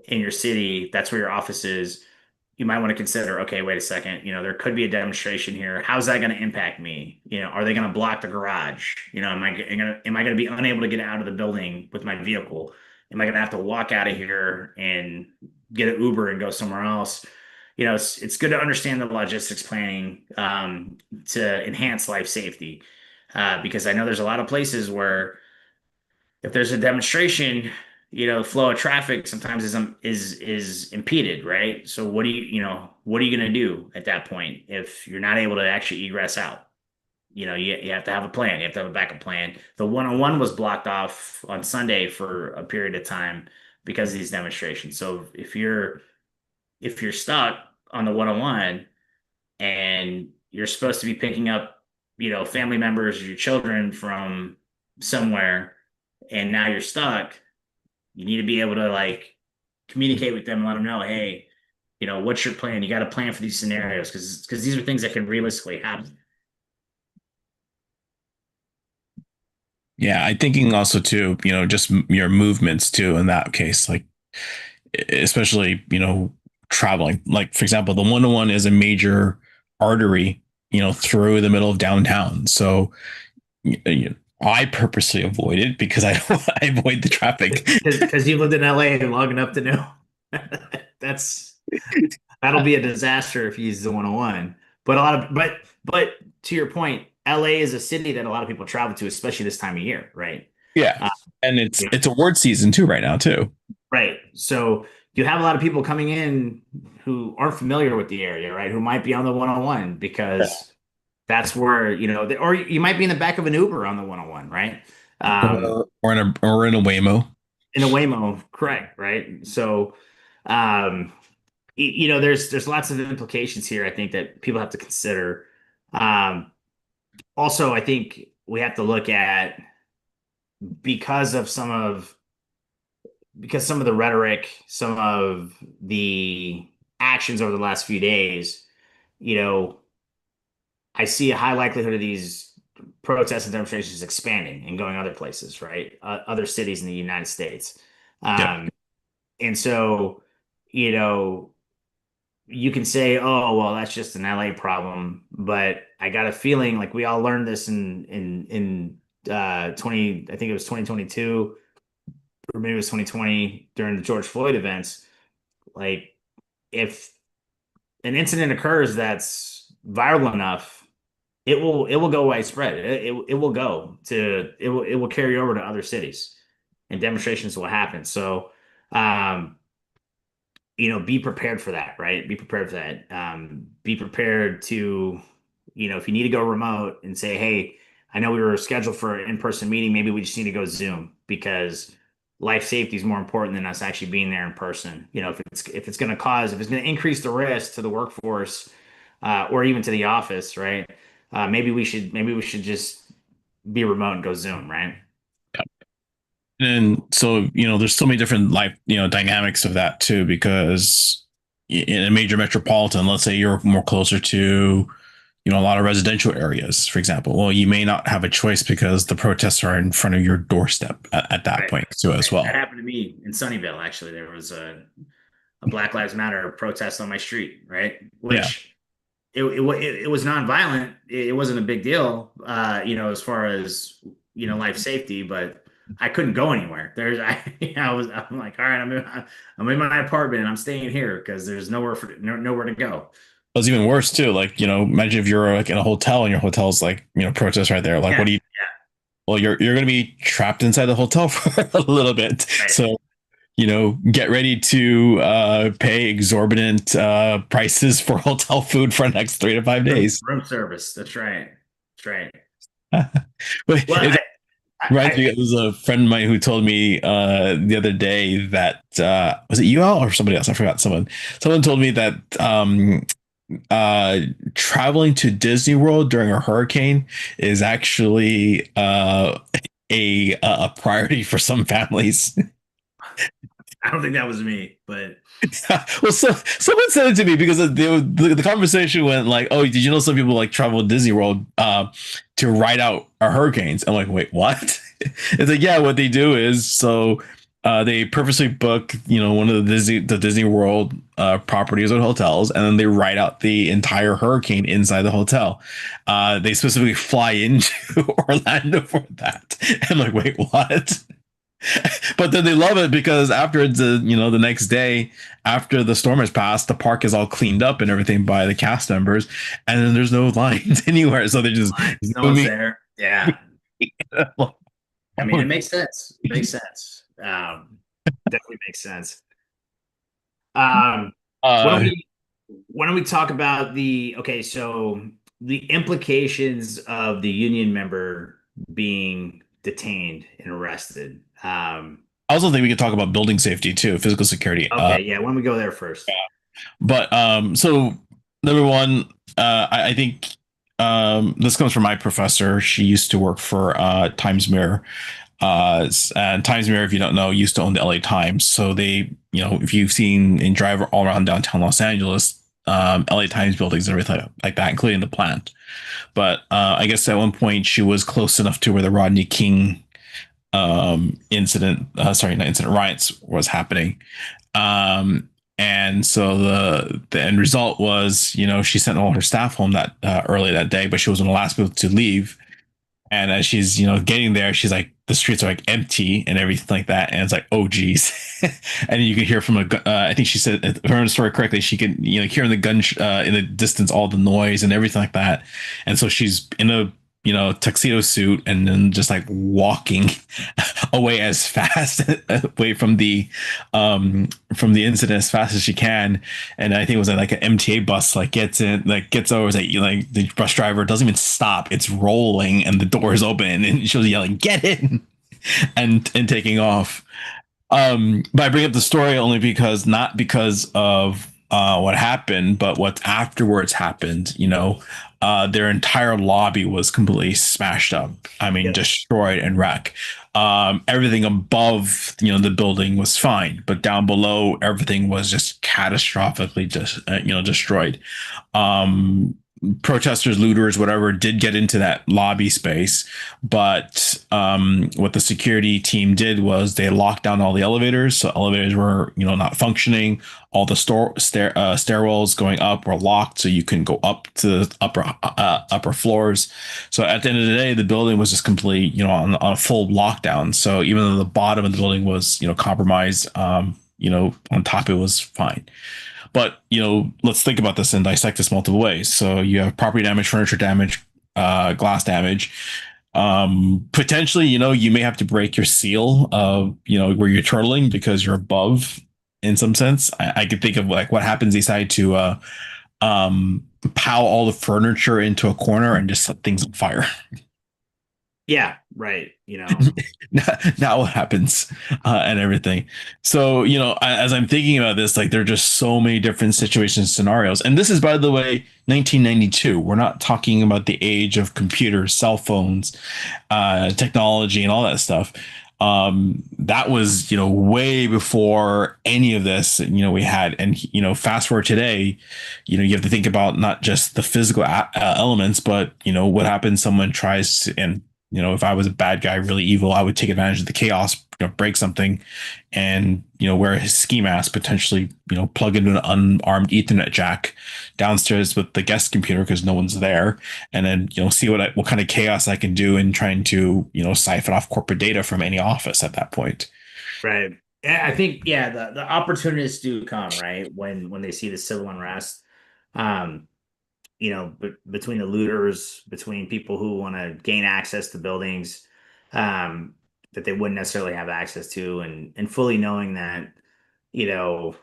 in your city, that's where your office is, you might want to consider, okay, wait a second, there could be a demonstration here. How's that going to impact me? Are they going to block the garage? Am I going to be unable to get out of the building with my vehicle? Am I going to have to walk out of here and get an Uber and go somewhere else? It's good to understand the logistics planning to enhance life safety. Because I know there's a lot of places where if there's a demonstration, flow of traffic sometimes is impeded, right? So what are you going to do at that point if you're not able to actually egress out? You have to have a plan. You have to have a backup plan. The 101 was blocked off on Sunday for a period of time because of these demonstrations. So if you're stuck on the 101 and you're supposed to be picking up, family members or your children from somewhere, and now you're stuck, you need to be able to like communicate with them and let them know, hey, what's your plan? You got to plan for these scenarios because these are things that can realistically happen. Yeah, I thinking also too, just your movements too in that case, like especially, traveling. Like for example, the 101 is a major artery, through the middle of downtown. So I purposely avoid it because I avoid the traffic. Because you lived in LA long enough to know that's that'll be a disaster if you use the 101. But to your point, LA is a city that a lot of people travel to, especially this time of year, right? Yeah. Uh, And it's award season too right now too. Right. So you have a lot of people coming in who aren't familiar with the area, right? Who might be on the 101 because that's where, or you might be in the back of an Uber on the 101, right? Or in a Waymo. In a Waymo, correct, right? So, um, there's lots of implications here, I think, that people have to consider. Um, Also, I think we have to look at because of some of the rhetoric, some of the actions over the last few days, you know, I see a high likelihood of these protests and demonstrations expanding and going other places, right? Other cities in the United States. Yep. Um, and so, you know, you can say, oh, well, that's just an LA problem, but I got a feeling like we all learned this in 20, I think it was 2022 or maybe it was 2020 during the George Floyd events. Like if an incident occurs that's viral enough, it will go widespread. It will go to it will carry over to other cities and demonstrations will happen. So um be prepared for that, right? Be prepared for that. Be prepared to, if you need to go remote and say, hey, I know we were scheduled for an in-person meeting, maybe we just need to go Zoom because life safety is more important than us actually being there in person. If it's going to cause, if it's going to increase the risk to the workforce, or even to the office, right? Maybe we should just be remote and go Zoom, right? And so, there's so many different life, dynamics of that too, because in a major metropolitan, let's say you're more closer to, a lot of residential areas, for example. Well, you may not have a choice because the protests are in front of your doorstep at that Right. point too, as Right. That well. happened to me in Sunnyvale, actually. There was a Black Lives Matter protest on my street, right? Yeah. Which it was nonviolent. It wasn't a big deal, as far as life safety, but I couldn't go anywhere. I'm like, all right, I'm in my apartment and I'm staying here because there's nowhere to go. It was even worse too. Like, imagine if you're like in a hotel and your hotel's like, protest right there. Like, what Yeah, do you, well, you're going to be trapped inside the hotel for a little bit. right. So, get ready to pay exorbitant prices for hotel food for the next 3 to 5 days. Room service. That's right. That's right. But Well, it reminds me, I it was a friend of mine who told me the other day that was it you all or somebody else? I forgot. Someone told me that uh, traveling to Disney World during a hurricane is actually a priority for some families. I don't think that was me, but Well, so someone said it to me because the conversation went like, "Oh, did you know some people like travel to Disney World to ride out hurricanes?" I'm like, "Wait, what?" It's like, yeah, what they do is they purposely book, one of the Disney World properties or hotels, and then they ride out the entire hurricane inside the hotel. They specifically fly into Orlando for that. I'm like, wait, what? But then they love it because after the next day after the storm has passed, the park is all cleaned up and everything by the cast members, and then there's no lines anywhere, so they're just no one's zooming. there. Yeah. I mean, it makes sense. It makes sense. Definitely makes sense. Um, why don't uh, we why don't we talk about so the implications of the union member being detained and arrested. I also think we could talk about building safety too, physical security. Okay, yeah, why don't we go there first? But so number one, I think this comes from my professor. She used to work for Times Mirror. And Times Mirror, if you don't know, used to own the LA Times. So they, if you've seen and drive all around downtown Los Angeles, LA Times buildings and everything like that, including the plant. But I guess at one point she was close enough to where the Rodney King incident, sorry, not incident, riots was happening. And so the end result was, she sent all her staff home that early that day, but she was one of the last people to leave. And as she's, getting there, she's like, the streets are like empty and everything like that. And it's like, oh, geez. And you can hear from I think she said, if I remember the story correctly, she can, hear in the in the distance, all the noise and everything like that. And so she's in a, tuxedo suit and then just like walking away as fast away from the incident as fast as she can. And I think it was like an MTA bus like gets over, like the bus driver doesn't even stop, it's rolling and the door is open and she was yelling, get in, and taking off. But I bring up the story only because not because of what happened, but what afterwards happened. Their entire lobby was completely smashed up. I mean, Yep. destroyed and wrecked. Everything above, the building was fine, but down below, everything was just catastrophically destroyed. Um, Protesters, looters, whatever, did get into that lobby space, but what the security team did was they locked down all the elevators, so elevators were not functioning. All the stairwells going up were locked, so you couldn't go up to the upper floors. So at the end of the day, the building was just complete, on a full lockdown. So even though the bottom of the building was compromised, on top it was fine. But let's think about this and dissect this multiple ways. So you have property damage, furniture damage, glass damage. Potentially, you may have to break your seal of where you're turtling because you're above. In some sense, I could think of like what happens. They decide to pow all the furniture into a corner and just set things on fire. Yeah, right. You know, Now what happens and everything. So, as I'm thinking about this, like there are just so many different situations, scenarios. And this is, by the way, 1992. We're not talking about the age of computers, cell phones, technology, and all that stuff. That was, way before any of this, we had. And, fast forward today, you have to think about not just the physical elements, but, what happens someone tries to, and if I was a bad guy, really evil, I would take advantage of the chaos, break something, and wear a ski mask, potentially, plug into an unarmed Ethernet jack downstairs with the guest computer because no one's there, and then see what kind of chaos I can do in trying to siphon off corporate data from any office at that point. right. Yeah, I think yeah, the opportunists do come, right? When they see the civil unrest. Um, between the looters, between people who want to gain access to buildings um, that they wouldn't necessarily have access to, and fully knowing that, you know,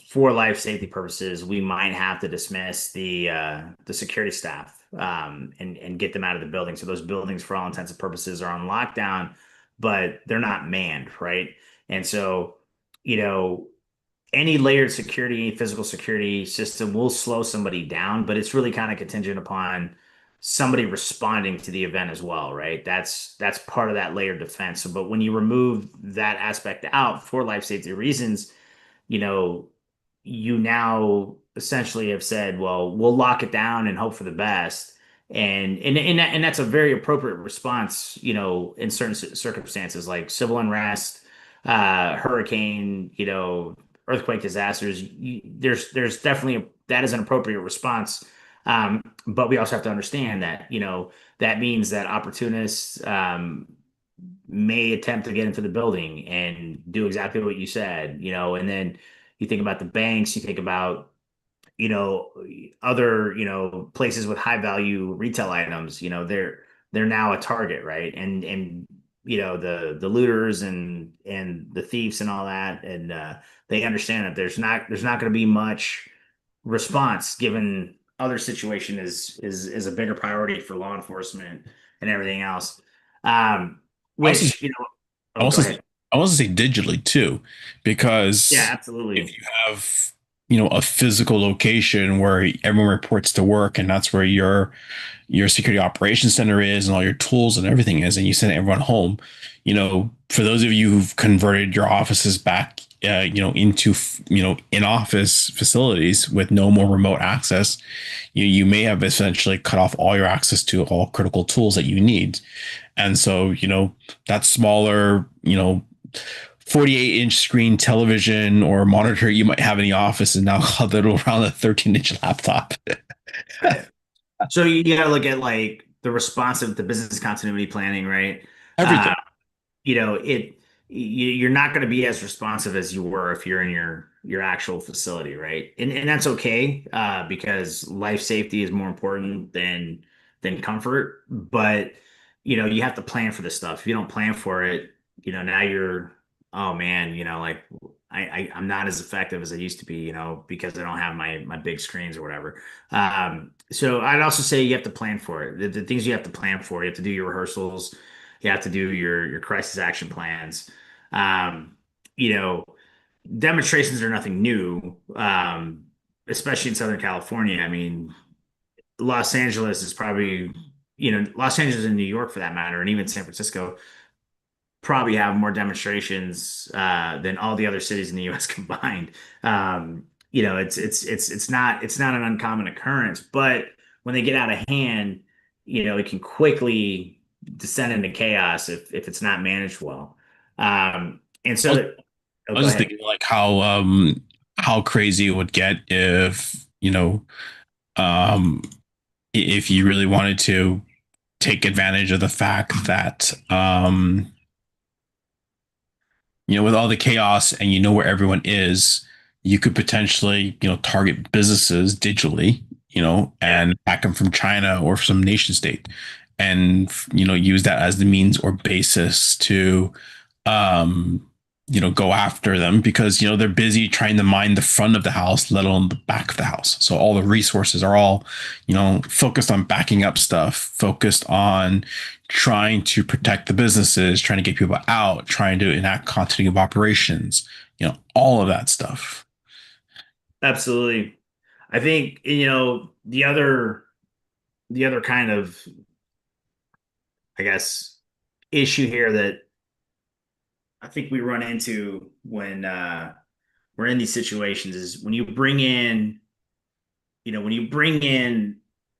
for life safety purposes, we might have to dismiss the security staff and get them out of the building. So those buildings, for all intents and purposes, are on lockdown, but they're not manned, right? And so, you know, any layered security, physical security system will slow somebody down, but it's really kind of contingent upon somebody responding to the event as well, right? That's part of that layered defense. So, but when you remove that aspect out for life safety reasons, you know, you now essentially have said, well, we'll lock it down and hope for the best. And that's a very appropriate response, in certain circumstances like civil unrest, hurricane, earthquake disasters. There's definitely that is an appropriate response. But we also have to understand that, that means that opportunists may attempt to get into the building and do exactly what you said, and then you think about the banks, you think about, other, places with high value retail items, they're now a target, right? And the looters and the thieves and all that, and they understand that there's not going to be much response given other situation is a bigger priority for law enforcement and everything else. Um, I also which, I oh, go also ahead. I also say digitally too, Yeah, because if absolutely. you have a physical location where everyone reports to work, and that's where your security operations center is and all your tools and everything is, and you send everyone home, for those of you who've converted your offices back, into, in office facilities with no more remote access, you may have essentially cut off all your access to all critical tools that you need. And so, that smaller, 48-inch screen television or monitor you might have in the office is now huddled around a 13-inch laptop. Right. So you got to look at like the business continuity planning, right? Uh, Everything. you're not going to be as responsive as you were if you're in your actual facility, right? And that's okay, because life safety is more important than comfort. But you have to plan for this stuff. If you don't plan for it, now you're, oh man, like I'm not as effective as I used to be, because I don't have my big screens or whatever. So I'd also say you have to plan for it. The things you have to plan for, you have to do your rehearsals, you have to do your crisis action plans. Um, you know, Demonstrations are nothing new, especially in Southern California. I mean, Los Angeles is probably, Los Angeles and New York for that matter, and even San Francisco probably have more demonstrations than all the other cities in the U.S. combined. It's not an uncommon occurrence, but when they get out of hand, it can quickly descend into chaos if it's not managed well. And I was, so, oh, I was go just ahead. thinking like how crazy it would get if, um if you really wanted to take advantage of the fact that, with all the chaos and where everyone is, you could potentially, target businesses digitally, Yeah, and hack them from China or some nation state, and use that as the means or basis to, um, go after them, because they're busy trying to mine the front of the house, let alone the back of the house. So all the resources are all, focused on backing up stuff, focused on trying to protect the businesses, trying to get people out, trying to enact continuity of operations, all of that stuff. Absolutely. I think, the other kind of, I guess, issue here that I think we run into when we're in these situations is when you bring in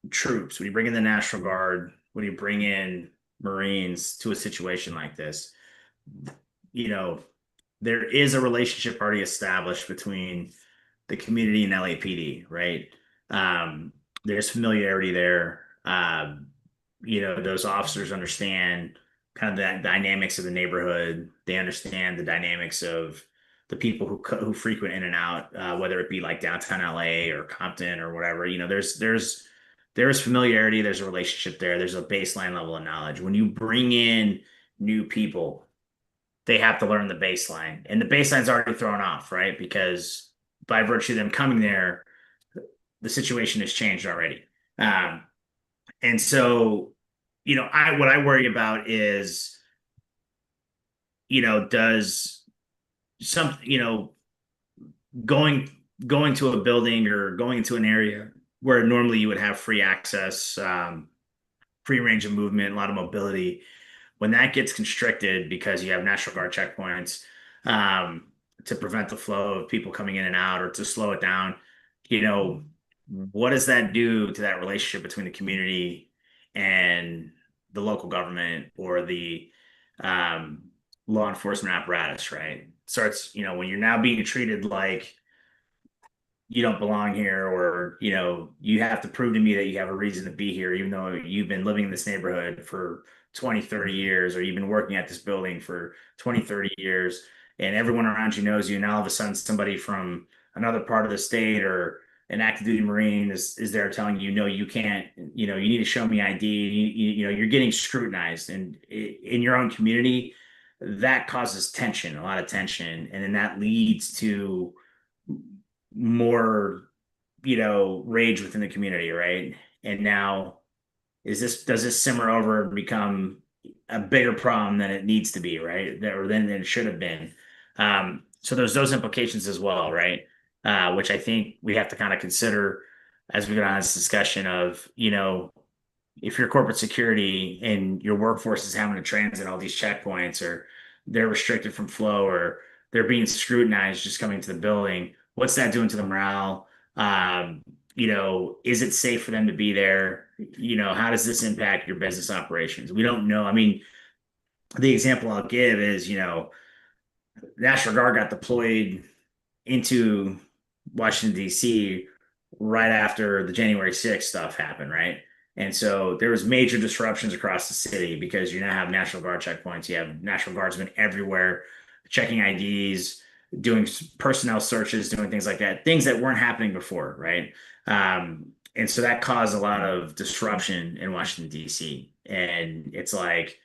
troops, when you bring in the National Guard, when you bring in Marines to a situation like this, you know, there is a relationship already established between the community and LAPD, right? There's familiarity there. Those officers understand kind of the dynamics of the neighborhood. They understand the dynamics of the people who frequent in and out, whether it be like downtown LA or Compton or whatever. There's familiarity. There's a relationship there. There's a baseline level of knowledge. When you bring in new people, they have to learn the baseline, and the baseline's already thrown off, right? Because by virtue of them coming there, the situation has changed already. Um, and so, I what I worry about is, does some, going going to a building or going into an area where normally you would have free access, free range of movement, a lot of mobility, when that gets constricted because you have National Guard checkpoints, to prevent the flow of people coming in and out or to slow it down, you know, what does that do to that relationship between the community and the local government or the um, law enforcement apparatus, right? Starts, when you're now being treated like you don't belong here, or you have to prove to me that you have a reason to be here even though you've been living in this neighborhood for 20, 30 years, or you've been working at this building for 20, 30 years, and everyone around you knows you. And all of a sudden somebody from another part of the state or an active duty Marine is there telling you, no, you can't, you need to show me ID. You're getting scrutinized, and in your own community that causes tension, a lot of tension, and then that leads to more, rage within the community, right? And now, does this simmer over and become a bigger problem than it needs to be, right? Or than it should have been. So there's those implications as well, right? Which I think we have to kind of consider as we go on this discussion of, if you're corporate security and your workforce is having to transit all these checkpoints, or they're restricted from flow, or they're being scrutinized just coming to the building, what's that doing to the morale? Is it safe for them to be there? How does this impact your business operations? We don't know. I mean, the example I'll give is, National Guard got deployed into Washington, D.C. right after the January 6th stuff happened, right? And so there was major disruptions across the city because you now have National Guard checkpoints. You have National Guardsmen everywhere checking IDs, doing personnel searches, doing things like that, things that weren't happening before, right? And so that caused a lot of disruption in Washington, D.C. And it's like,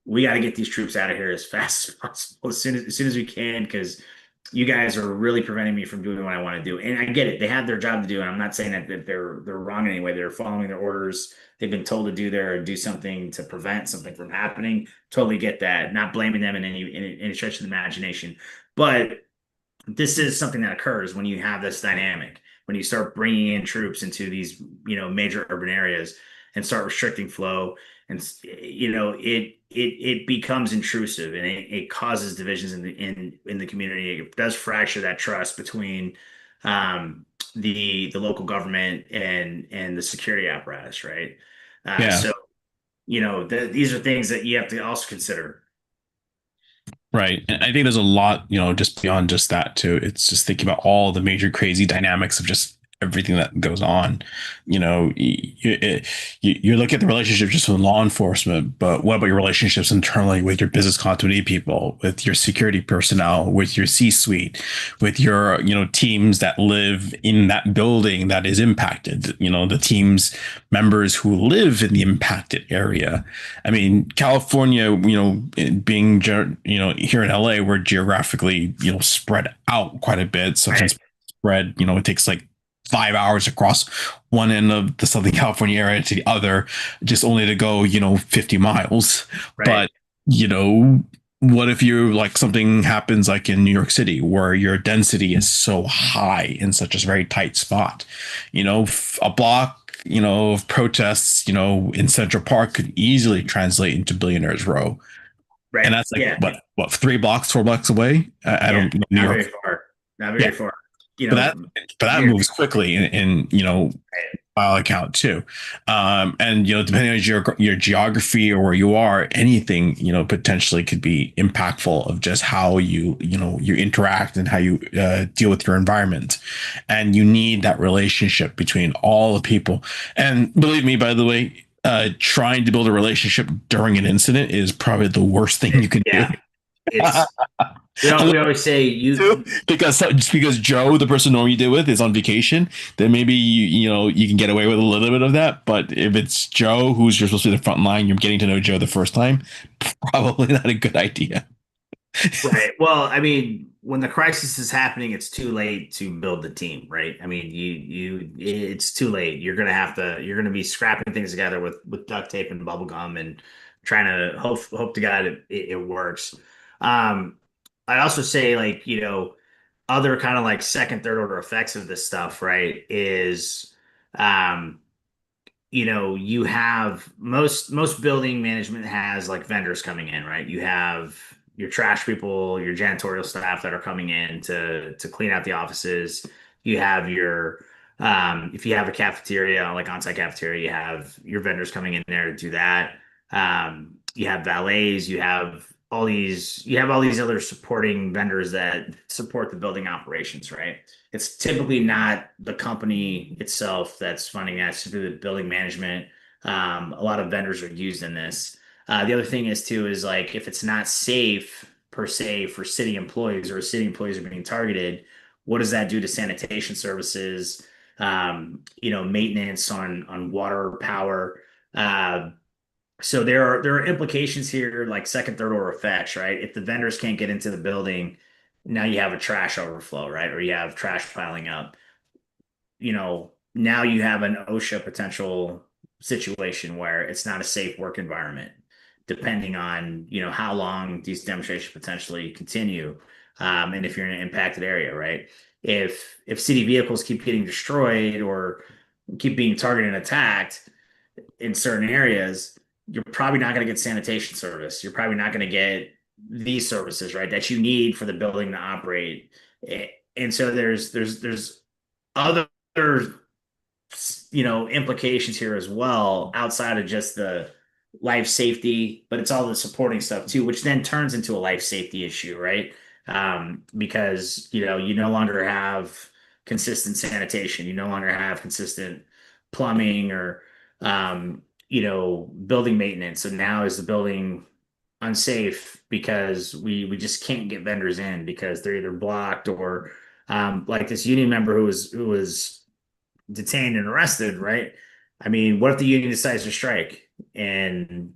we got to get these troops out of here as fast as possible, as soon as we can, because you guys are really preventing me from doing what I want to do. And I get it; they have their job to do, and I'm not saying that they're wrong in any way. They're following their orders. They've been told to do something to prevent something from happening. Totally get that. Not blaming them in any stretch of the imagination, but this is something that occurs when you have this dynamic, when you start bringing in troops into these, major urban areas and start restricting flow, and it becomes intrusive, and it causes divisions in the community. It does fracture that trust between the local government and the security apparatus, right? Yeah. So these are things that you have to also consider. Right. And I think there's a lot, just beyond just that too. It's just thinking about all the major crazy dynamics of just everything that goes on. You look at the relationship just with law enforcement, but what about your relationships internally with your business continuity people, with your security personnel, with your C-suite, with your, teams that live in that building that is impacted, the teams members who live in the impacted area. I mean, California, being, here in LA, we're geographically, spread out quite a bit. So Right. since spread, it takes like 5 hours across one end of the Southern California area to the other, just only to go, 50 miles. Right. But, you know, what if you like something happens like in New York City where your density is so high in such a very tight spot? A block, of protests, in Central Park could easily translate into Billionaires Row. And Right. that's like Yeah. what, 3 blocks, 4 blocks away? I Yeah. don't know New Not York. very far. Not Yeah. very far. You But that know, but that near. moves quickly in file account too. And depending on your geography or where you are, anything potentially could be impactful of just how you interact and how you deal with your environment. And you need that relationship between all the people. And believe me, by the way, trying to build a relationship during an incident is probably the worst thing you can do. Yeah. It's we always say Too, you because just because Joe, the person normally you deal with, is on vacation, then maybe you can get away with a little bit of that. But if it's Joe, who's you're supposed to be the front line, you're getting to know Joe the first time, probably not a good idea. right. Well, I mean, when the crisis is happening, it's too late to build the team, right? I mean, it's too late. You're gonna be scrapping things together with duct tape and bubble gum and trying to hope to God it works. Um, I also say like, other kind of like second, third order effects of this stuff, right? Is um you have most building management has like vendors coming in, right? You have your trash people, your janitorial staff that are coming in to clean out the offices. You have your if you have a cafeteria, like on-site cafeteria, you have your vendors coming in there to do that. You have valets, you have all these other supporting vendors that support the building operations, right? It's typically not the company itself that's funding that, it's through the building management. A lot of vendors are used in this. The other thing is too is like if it's not safe per se for city employees or city employees are being targeted, what does that do to sanitation services? Maintenance on water, power. Uh, so there are implications here, like second, third order effects, right? If the vendors can't get into the building, now you have a trash overflow, right? Or you have trash piling up. Now you have an OSHA potential situation where it's not a safe work environment, depending on, how long these demonstrations potentially continue. And if you're in an impacted area, right? If city vehicles keep getting destroyed or keep being targeted and attacked, in certain areas, you're probably not going to get sanitation service. You're probably not going to get these services, right, that you need for the building to operate. And so there's other implications here as well outside of just the life safety, but it's all the supporting stuff too, which then turns into a life safety issue, right? Because you no longer have consistent sanitation, you no longer have consistent plumbing or building maintenance. So now is the building unsafe because we just can't get vendors in because they're either blocked or like this union member who was detained and arrested, right? I mean, what if the union decides to strike and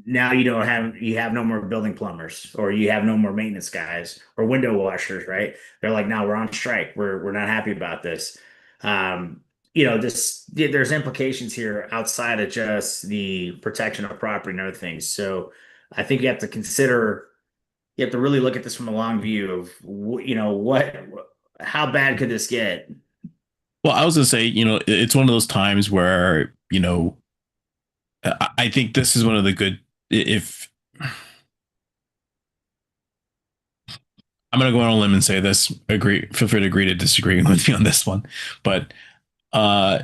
now you have no more building plumbers or you have no more maintenance guys or window washers, right? They're like, no, we're on strike. We're not happy about this. There's implications here outside of just the protection of property and other things. So I think you have to really look at this from a long view of how bad could this get? Well, I was gonna say, it's one of those times where, I think this is one of the good. If I'm gonna go on a limb and say this, agree. Feel free to agree to disagree with me on this one, but uh,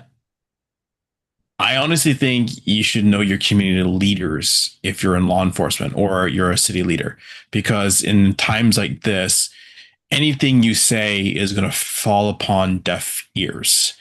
I honestly think you should know your community leaders if you're in law enforcement or you're a city leader, because in times like this, anything you say is going to fall upon deaf ears.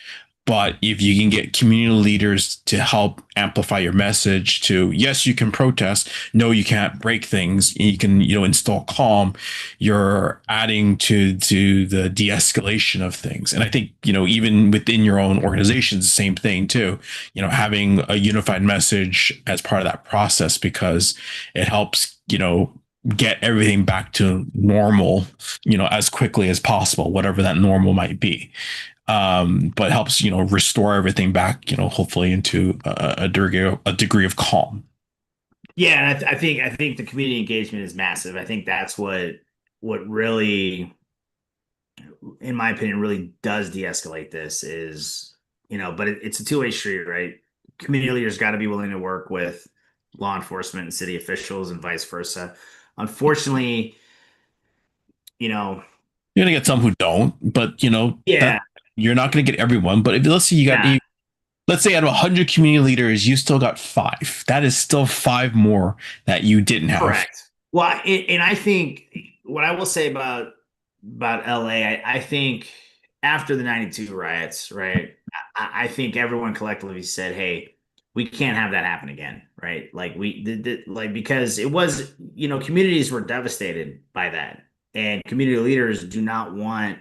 But if you can get community leaders to help amplify your message to, yes, you can protest. No, you can't break things. You can, install calm. You're adding to the de-escalation of things. And I think, even within your own organizations, the same thing too, having a unified message as part of that process, because it helps, get everything back to normal, as quickly as possible, whatever that normal might be. but helps, restore everything back, hopefully into a degree of calm. Yeah, and I think the community engagement is massive. I think that's what really, in my opinion, really does de-escalate this is, but it's a two-way street, right? Community leaders got to be willing to work with law enforcement and city officials and vice versa. Unfortunately, you know, You're gonna get some who don't, but that yeah, you're not gonna get everyone. But if let's say yeah, let's say out of 100 community leaders, you still got five. That is still five more that you didn't have. correct. Well, and I think what I will say about LA, I think after the '92 riots, right? I think everyone collectively said, "Hey, we can't have that happen again," right? Like we did, like because it was, communities were devastated by that, and community leaders do not want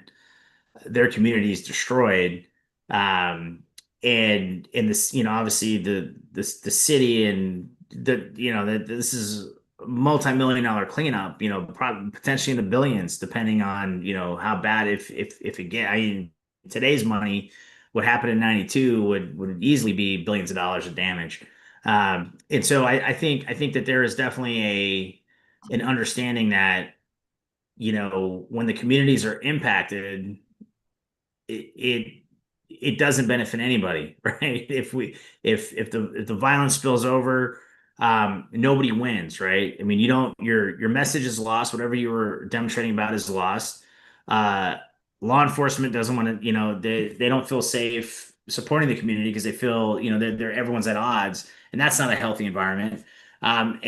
their communities destroyed. Um, and in this, obviously the city and this is multi-million dollar cleanup, probably potentially in the billions, depending on, how bad if it get, I mean, today's money, what happened in '92 would easily be billions of dollars of damage. And so I think that there is definitely an understanding that, when the communities are impacted, it it doesn't benefit anybody, right? If the violence spills over, nobody wins, right? I mean, you don't your message is lost. Whatever you were demonstrating about is lost. Uh, Law enforcement doesn't want to, they don't feel safe supporting the community because they feel, they're everyone's at odds, and that's not a healthy environment. And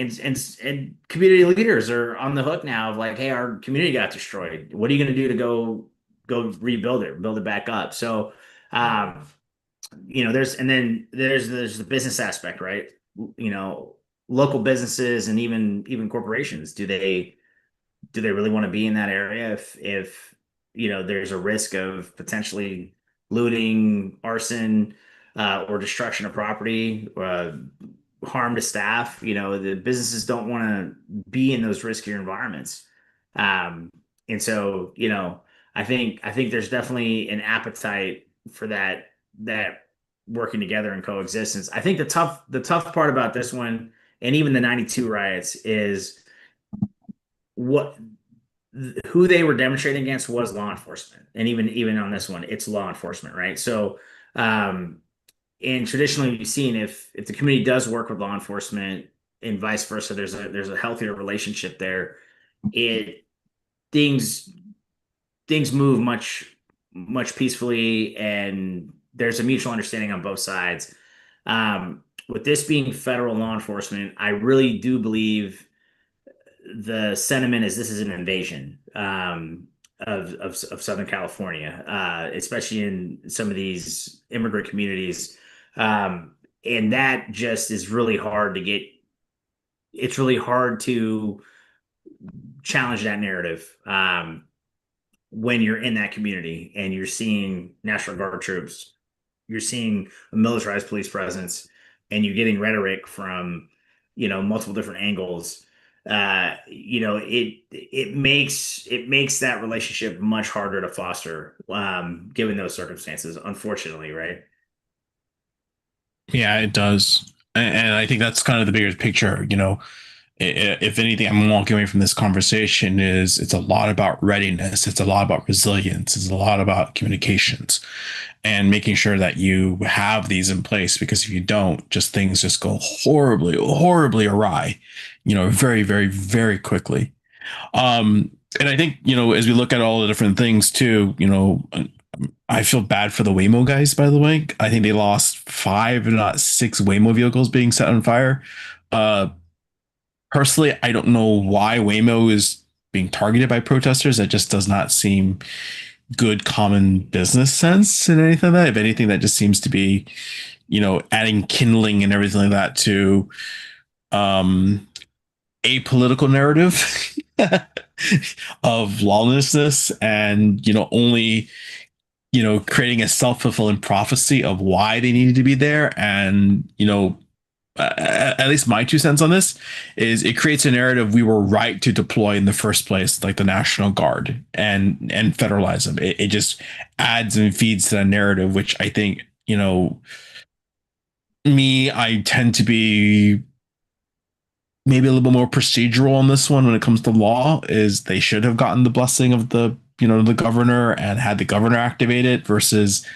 community leaders are on the hook now of like, hey, our community got destroyed. What are you going to do to go rebuild it, build it back up? So, um, there's the business aspect, right? You know, Local businesses and even corporations, do they really want to be in that area if there's a risk of potentially looting, arson, or destruction of property, harm to staff? The businesses don't want to be in those riskier environments. um, and so I think there's definitely an appetite for that working together and coexistence. I think the tough part about this one, and even the '92 riots, is what who they were demonstrating against was law enforcement, and even on this one, it's law enforcement, right? So, um, and traditionally, we've seen if the community does work with law enforcement and vice versa, there's a healthier relationship there. It things things move much peacefully, and there's a mutual understanding on both sides. With this being federal law enforcement, I really do believe the sentiment is this is an invasion, of Southern California, especially in some of these immigrant communities. And that just is really hard to get. It's really hard to challenge that narrative, when you're in that community and you're seeing National Guard troops, you're seeing a militarized police presence, and you're getting rhetoric from, multiple different angles. It makes that relationship much harder to foster, given those circumstances, unfortunately, right? Yeah, it does. And I think that's kind of the bigger picture. If anything, I'm walking away from this conversation is it's a lot about readiness. It's a lot about resilience. It's a lot about communications and making sure that you have these in place, because if you don't, just things just go horribly, horribly awry, very, very, very quickly. And I think, as we look at all the different things too, I feel bad for the Waymo guys, by the way. I think they lost five, if not six Waymo vehicles being set on fire. Uh, Personally, I don't know why Waymo is being targeted by protesters. That just does not seem good common business sense in anything like that. If anything, that just seems to be, adding kindling and everything like that to um, a political narrative of lawlessness, and only creating a self-fulfilling prophecy of why they needed to be there, and at least my 2 cents on this is it creates a narrative we were right to deploy in the first place, like the National Guard and federalize them. It just adds and feeds to that narrative, which I think, I tend to be maybe a little bit more procedural on this one when it comes to law. Is they should have gotten the blessing of the governor and had the governor activate it versus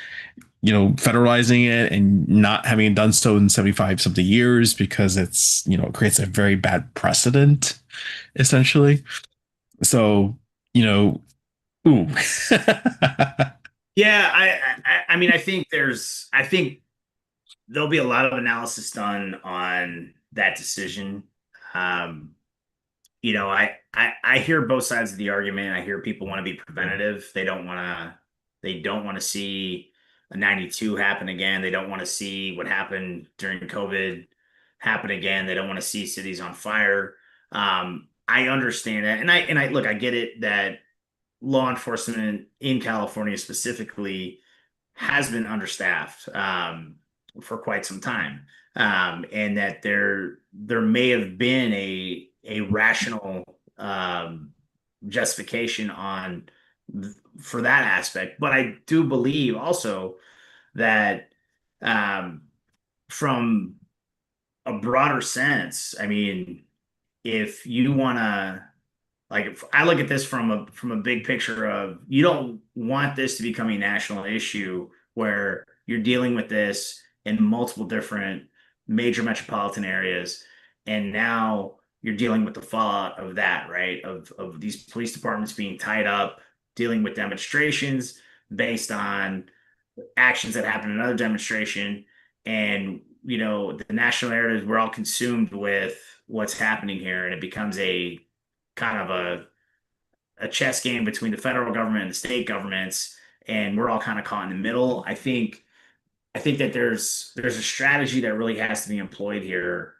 federalizing it and not having done so in 75 something years, because it creates a very bad precedent, essentially. So, you know, ooh. Yeah, I mean, I think there'll be a lot of analysis done on that decision. Um, I hear both sides of the argument. I hear people want to be preventative. They don't want to see a 92 happen again. They don't want to see what happened during COVID happen again. They don't want to see cities on fire. I understand that. And I look, I get it that law enforcement in California specifically has been understaffed for quite some time, and that there may have been a rational justification on for that aspect. But I do believe also that um, from a broader sense, I mean, if you want to like if I look at this from a big picture of you don't want this to become a national issue where you're dealing with this in multiple different major metropolitan areas, and now you're dealing with the fallout of that, right? Of these police departments being tied up, dealing with demonstrations based on actions that happen in another demonstration, and the national narrative, we're all consumed with what's happening here, and it becomes a kind of a chess game between the federal government and the state governments, and we're all kind of caught in the middle. I think that there's a strategy that really has to be employed here,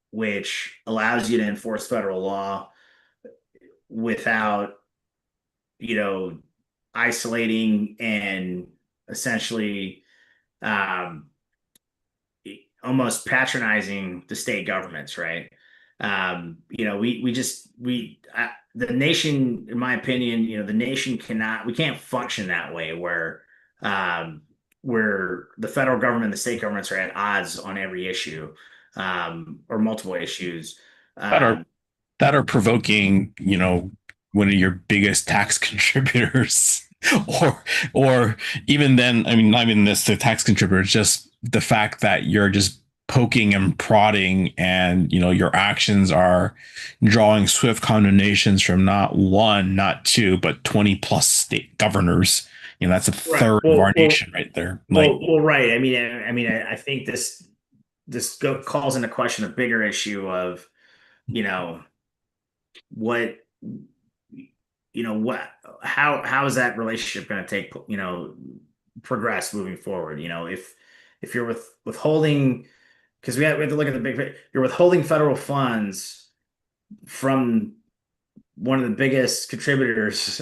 which allows you to enforce federal law without you know isolating and essentially um, almost patronizing the state governments, right? We just the nation, in my opinion, the nation we can't function that way um, where the federal government and the state governments are at odds on every issue, or multiple issues. that are Um, that are provoking, one of your biggest tax contributors. Or even then, I mean, not even the tax contributors, just the fact that you're just poking and prodding, and your actions are drawing swift condemnations from not one, not two, but 20 plus state governors. That's a right. third of our nation right there. Like, Right. I think this calls into question a bigger issue of you know what what how is that relationship going to take progress moving forward, if you're withholding, because we have to look at the big, you're withholding federal funds from one of the biggest contributors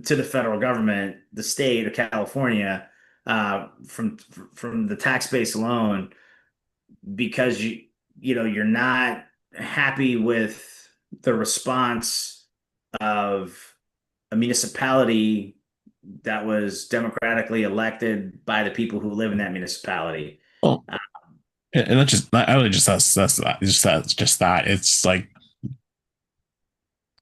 to the federal government, the state of California, from the tax base alone, because you're not happy with the response of a municipality that was democratically elected by the people who live in that municipality. oh, Uh, and that's just not really just that's that. Just that. It's like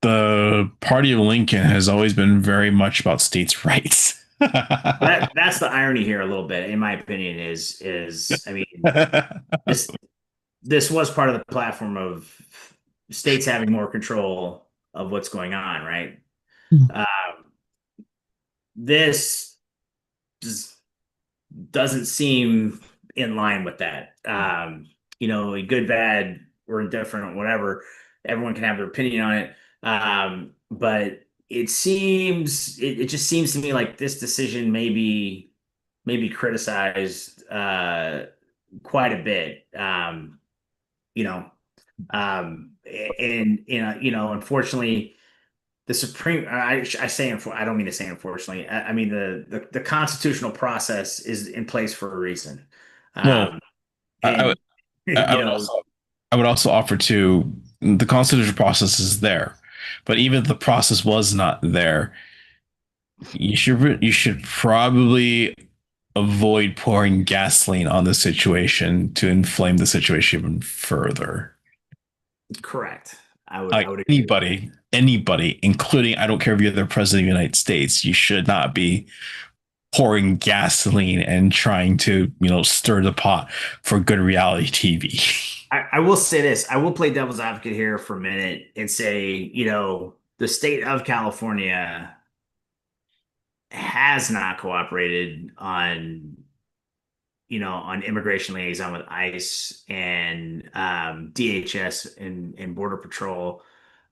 the party of Lincoln has always been very much about states' rights. that's the irony here, a little bit, in my opinion, is I mean, this this was part of the platform of states having more control of what's going on, right? Uh, this just doesn't seem in line with that. A good, bad, or indifferent, whatever. Everyone can have their opinion on it. But it just seems to me like this decision may be criticized quite a bit. You know, and unfortunately, the Supreme, I don't mean to say unfortunately. I mean the constitutional process is in place for a reason. Well, Um, I, I and I You would know, also offer to the constitutional process is there, but even if the process was not there, you should probably avoid pouring gasoline on the situation to inflame the situation even further. correct. I Like would agree with that. anybody, including I don't care if you're the president of the United States, you should not be pouring gasoline and trying to, stir the pot for good reality TV. I will say this. I will play devil's advocate here for a minute and say, the state of California has not cooperated on immigration liaison with ICE and DHS and Border Patrol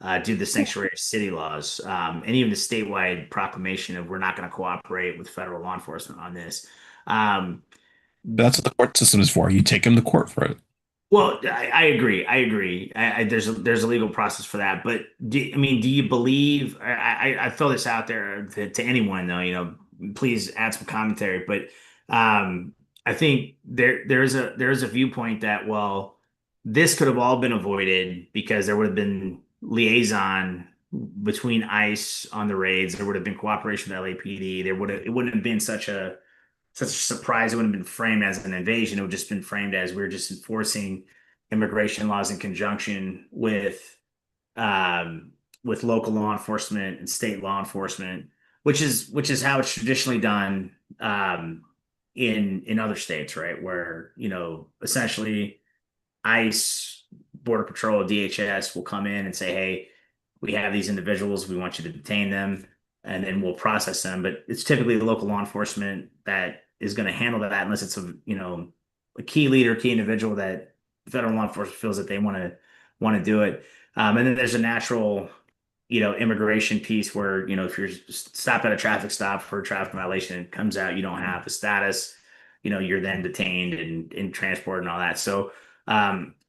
due to the sanctuary city laws, and even the statewide proclamation of we're not going to cooperate with federal law enforcement on this. Um, That's what the court system is for. You take them to court for it. Well, I agree. I agree. There's a legal process for that. But I mean, do you believe? I throw this out there to anyone though. Please add some commentary. But I think there is a viewpoint that this could have all been avoided because there would have been liaison between ICE on the raids. There would have been cooperation with LAPD. It wouldn't have been such a surprise. It wouldn't have been framed as an invasion. It would just been framed as we're just enforcing immigration laws in conjunction with local law enforcement and state law enforcement, which is how it's traditionally done in other states, right? Where essentially ICE, Border Patrol, DHS will come in and say, "Hey, we have these individuals. We want you to detain them, and then we'll process them." But it's typically the local law enforcement that is going to handle that, unless it's a key leader, key individual that federal law enforcement feels that they want to do it. And then there's a natural, immigration piece where if you're stopped at a traffic stop for a traffic violation and it comes out you don't have the status, you're then detained and transported and all that. So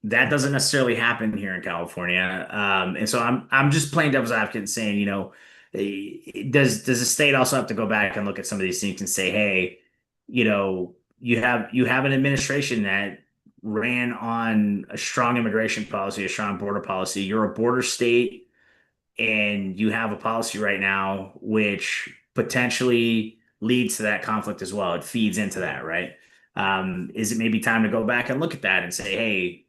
that doesn't necessarily happen here in California. And so I'm just playing devil's advocate and saying, does the state also have to go back and look at some of these things and say, hey, you have an administration that ran on a strong immigration policy, a strong border policy. You're a border state, and you have a policy right now which potentially leads to that conflict as well. It feeds into that, right? Is it maybe time to go back and look at that and say, hey,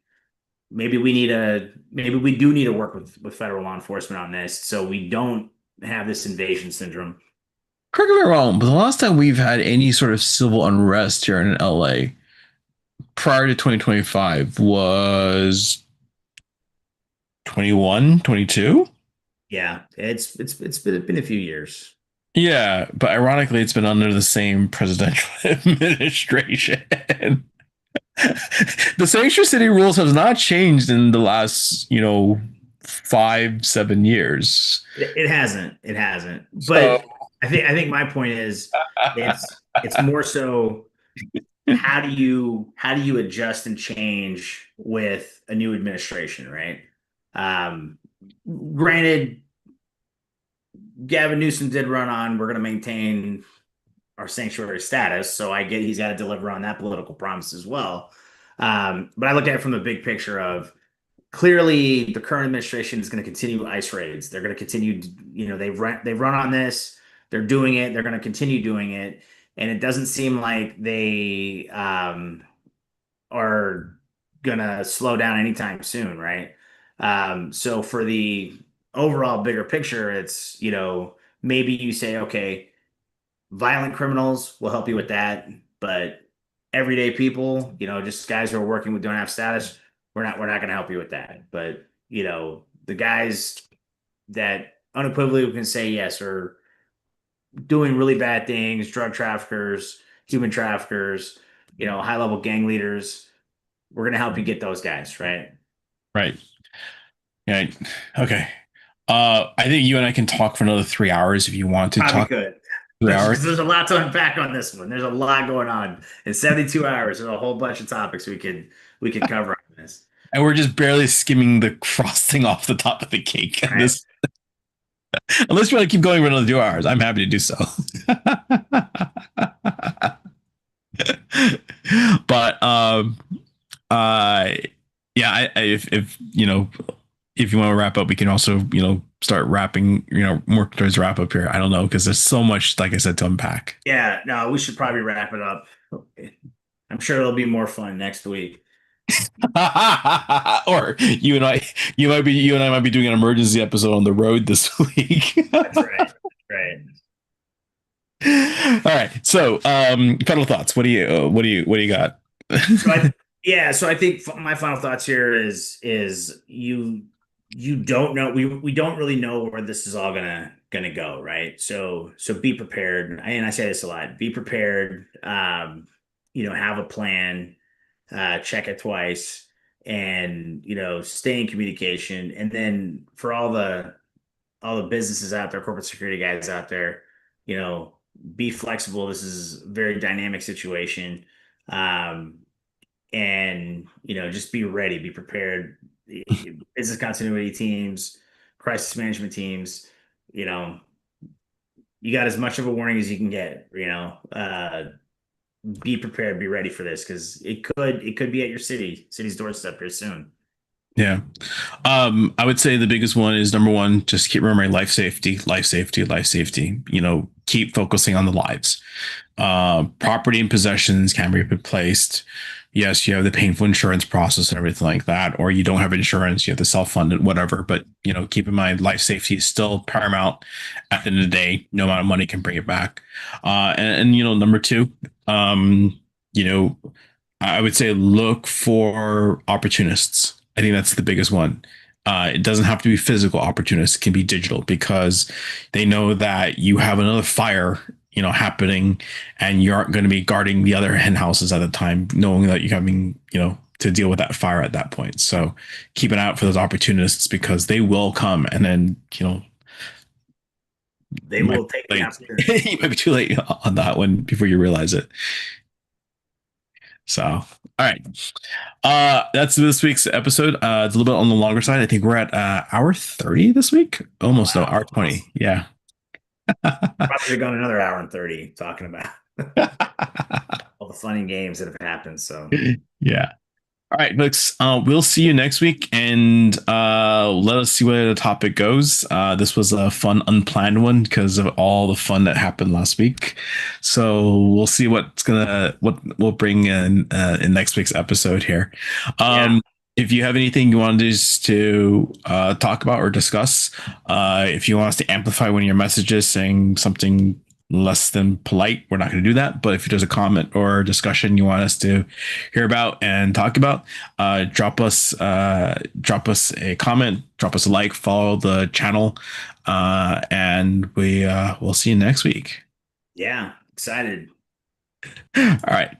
maybe we do need to work with federal law enforcement on this so we don't have this invasion syndrome. Correct me if I'm wrong, but the last time we've had any sort of civil unrest here in LA prior to 2025 was 21, 22. Yeah, it's been a few years. Yeah, but ironically, it's been under the same presidential administration. The sanctuary city rules have not changed in the last, 5, 7 years. It hasn't. It hasn't. So But I think my point is it's more so how do you adjust and change with a new administration, right? Um, Granted, Gavin Newsom did run on we're going to maintain our sanctuary status, so I get he's got to deliver on that political promise as well. But I look at it from the big picture of clearly the current administration is going to continue ICE raids. They're going to continue, they've run on this, they're doing it, they're going to continue doing it, and it doesn't seem like they are going to slow down anytime soon, right? So for the overall bigger picture, it's maybe you say, okay, violent criminals will help you with that, but everyday people, just guys who are working with don't have status, we're not going to help you with that. But the guys that unequivocally can say yes are doing really bad things, drug traffickers, human traffickers, high level gang leaders, we're going to help you get those guys, right? right. Yeah. Okay. I think you and I can talk for another 3 hours if you want to Probably talk could. 3 hours. There's a lot to unpack on this one. There's a lot going on. In 72 hours, there's a whole bunch of topics we could cover on this. And we're just barely skimming the frosting off the top of the cake. Right. Unless you want to keep going for another 2 hours, I'm happy to do so. But if if you want to wrap up, we can also start wrapping more towards wrap up here. I don't know because there's so much, like I said, to unpack. Yeah, no, we should probably wrap it up. I'm sure it'll be more fun next week. Or you and I might be doing an emergency episode on the road this week. That's right. That's right. All right. So, final thoughts. What do you got? So yeah, so I think my final thoughts here is you don't know, we don't really know where this is all gonna go, right? So be prepared. And I say this a lot. Be prepared. Have a plan, check it twice, and stay in communication. And then for all the businesses out there, corporate security guys out there, you know, be flexible. This is a very dynamic situation. Um, and just be ready, be prepared. Business continuity teams, crisis management teams, you know, you got as much of a warning as you can get. Be prepared, be ready for this because it could be at your city's doorstep here soon. Yeah. I would say the biggest one is number one, just keep remembering life safety, life safety, life safety. Keep focusing on the lives. Property and possessions can be replaced. Yes, you have the painful insurance process and everything like that, or you don't have insurance, you have to self-fund it, whatever. But keep in mind, life safety is still paramount. At the end of the day, no amount of money can bring it back. And number two, you know, I would say look for opportunists. I think that's the biggest one. It doesn't have to be physical opportunists; it can be digital because they know that you have another fire, happening, and you aren't going to be guarding the other hen houses at the time, knowing that you're having, to deal with that fire at that point. So keep an eye out for those opportunists because they will come, and then They you might will take be the late. opportunity. You might be too late on that one before you realize it. So, all right. That's this week's episode. It's a little bit on the longer side. I think we're at hour 30 this week. Oh Almost no, wow. hour 20. Yeah. Probably should have gone another hour and 30 talking about all the fun and games that have happened. So Yeah. All right, folks. We'll see you next week, and let us see where the topic goes. This was a fun, unplanned one because of all the fun that happened last week. So we'll see what we'll bring in next week's episode here. yeah, If you have anything you want us to talk about or discuss, if you want us to amplify one of your messages saying something less than polite, we're not going to do that. But if there's a comment or discussion you want us to hear about and talk about, drop us a comment, drop us a like, follow the channel, and we'll see you next week. yeah, excited. All right.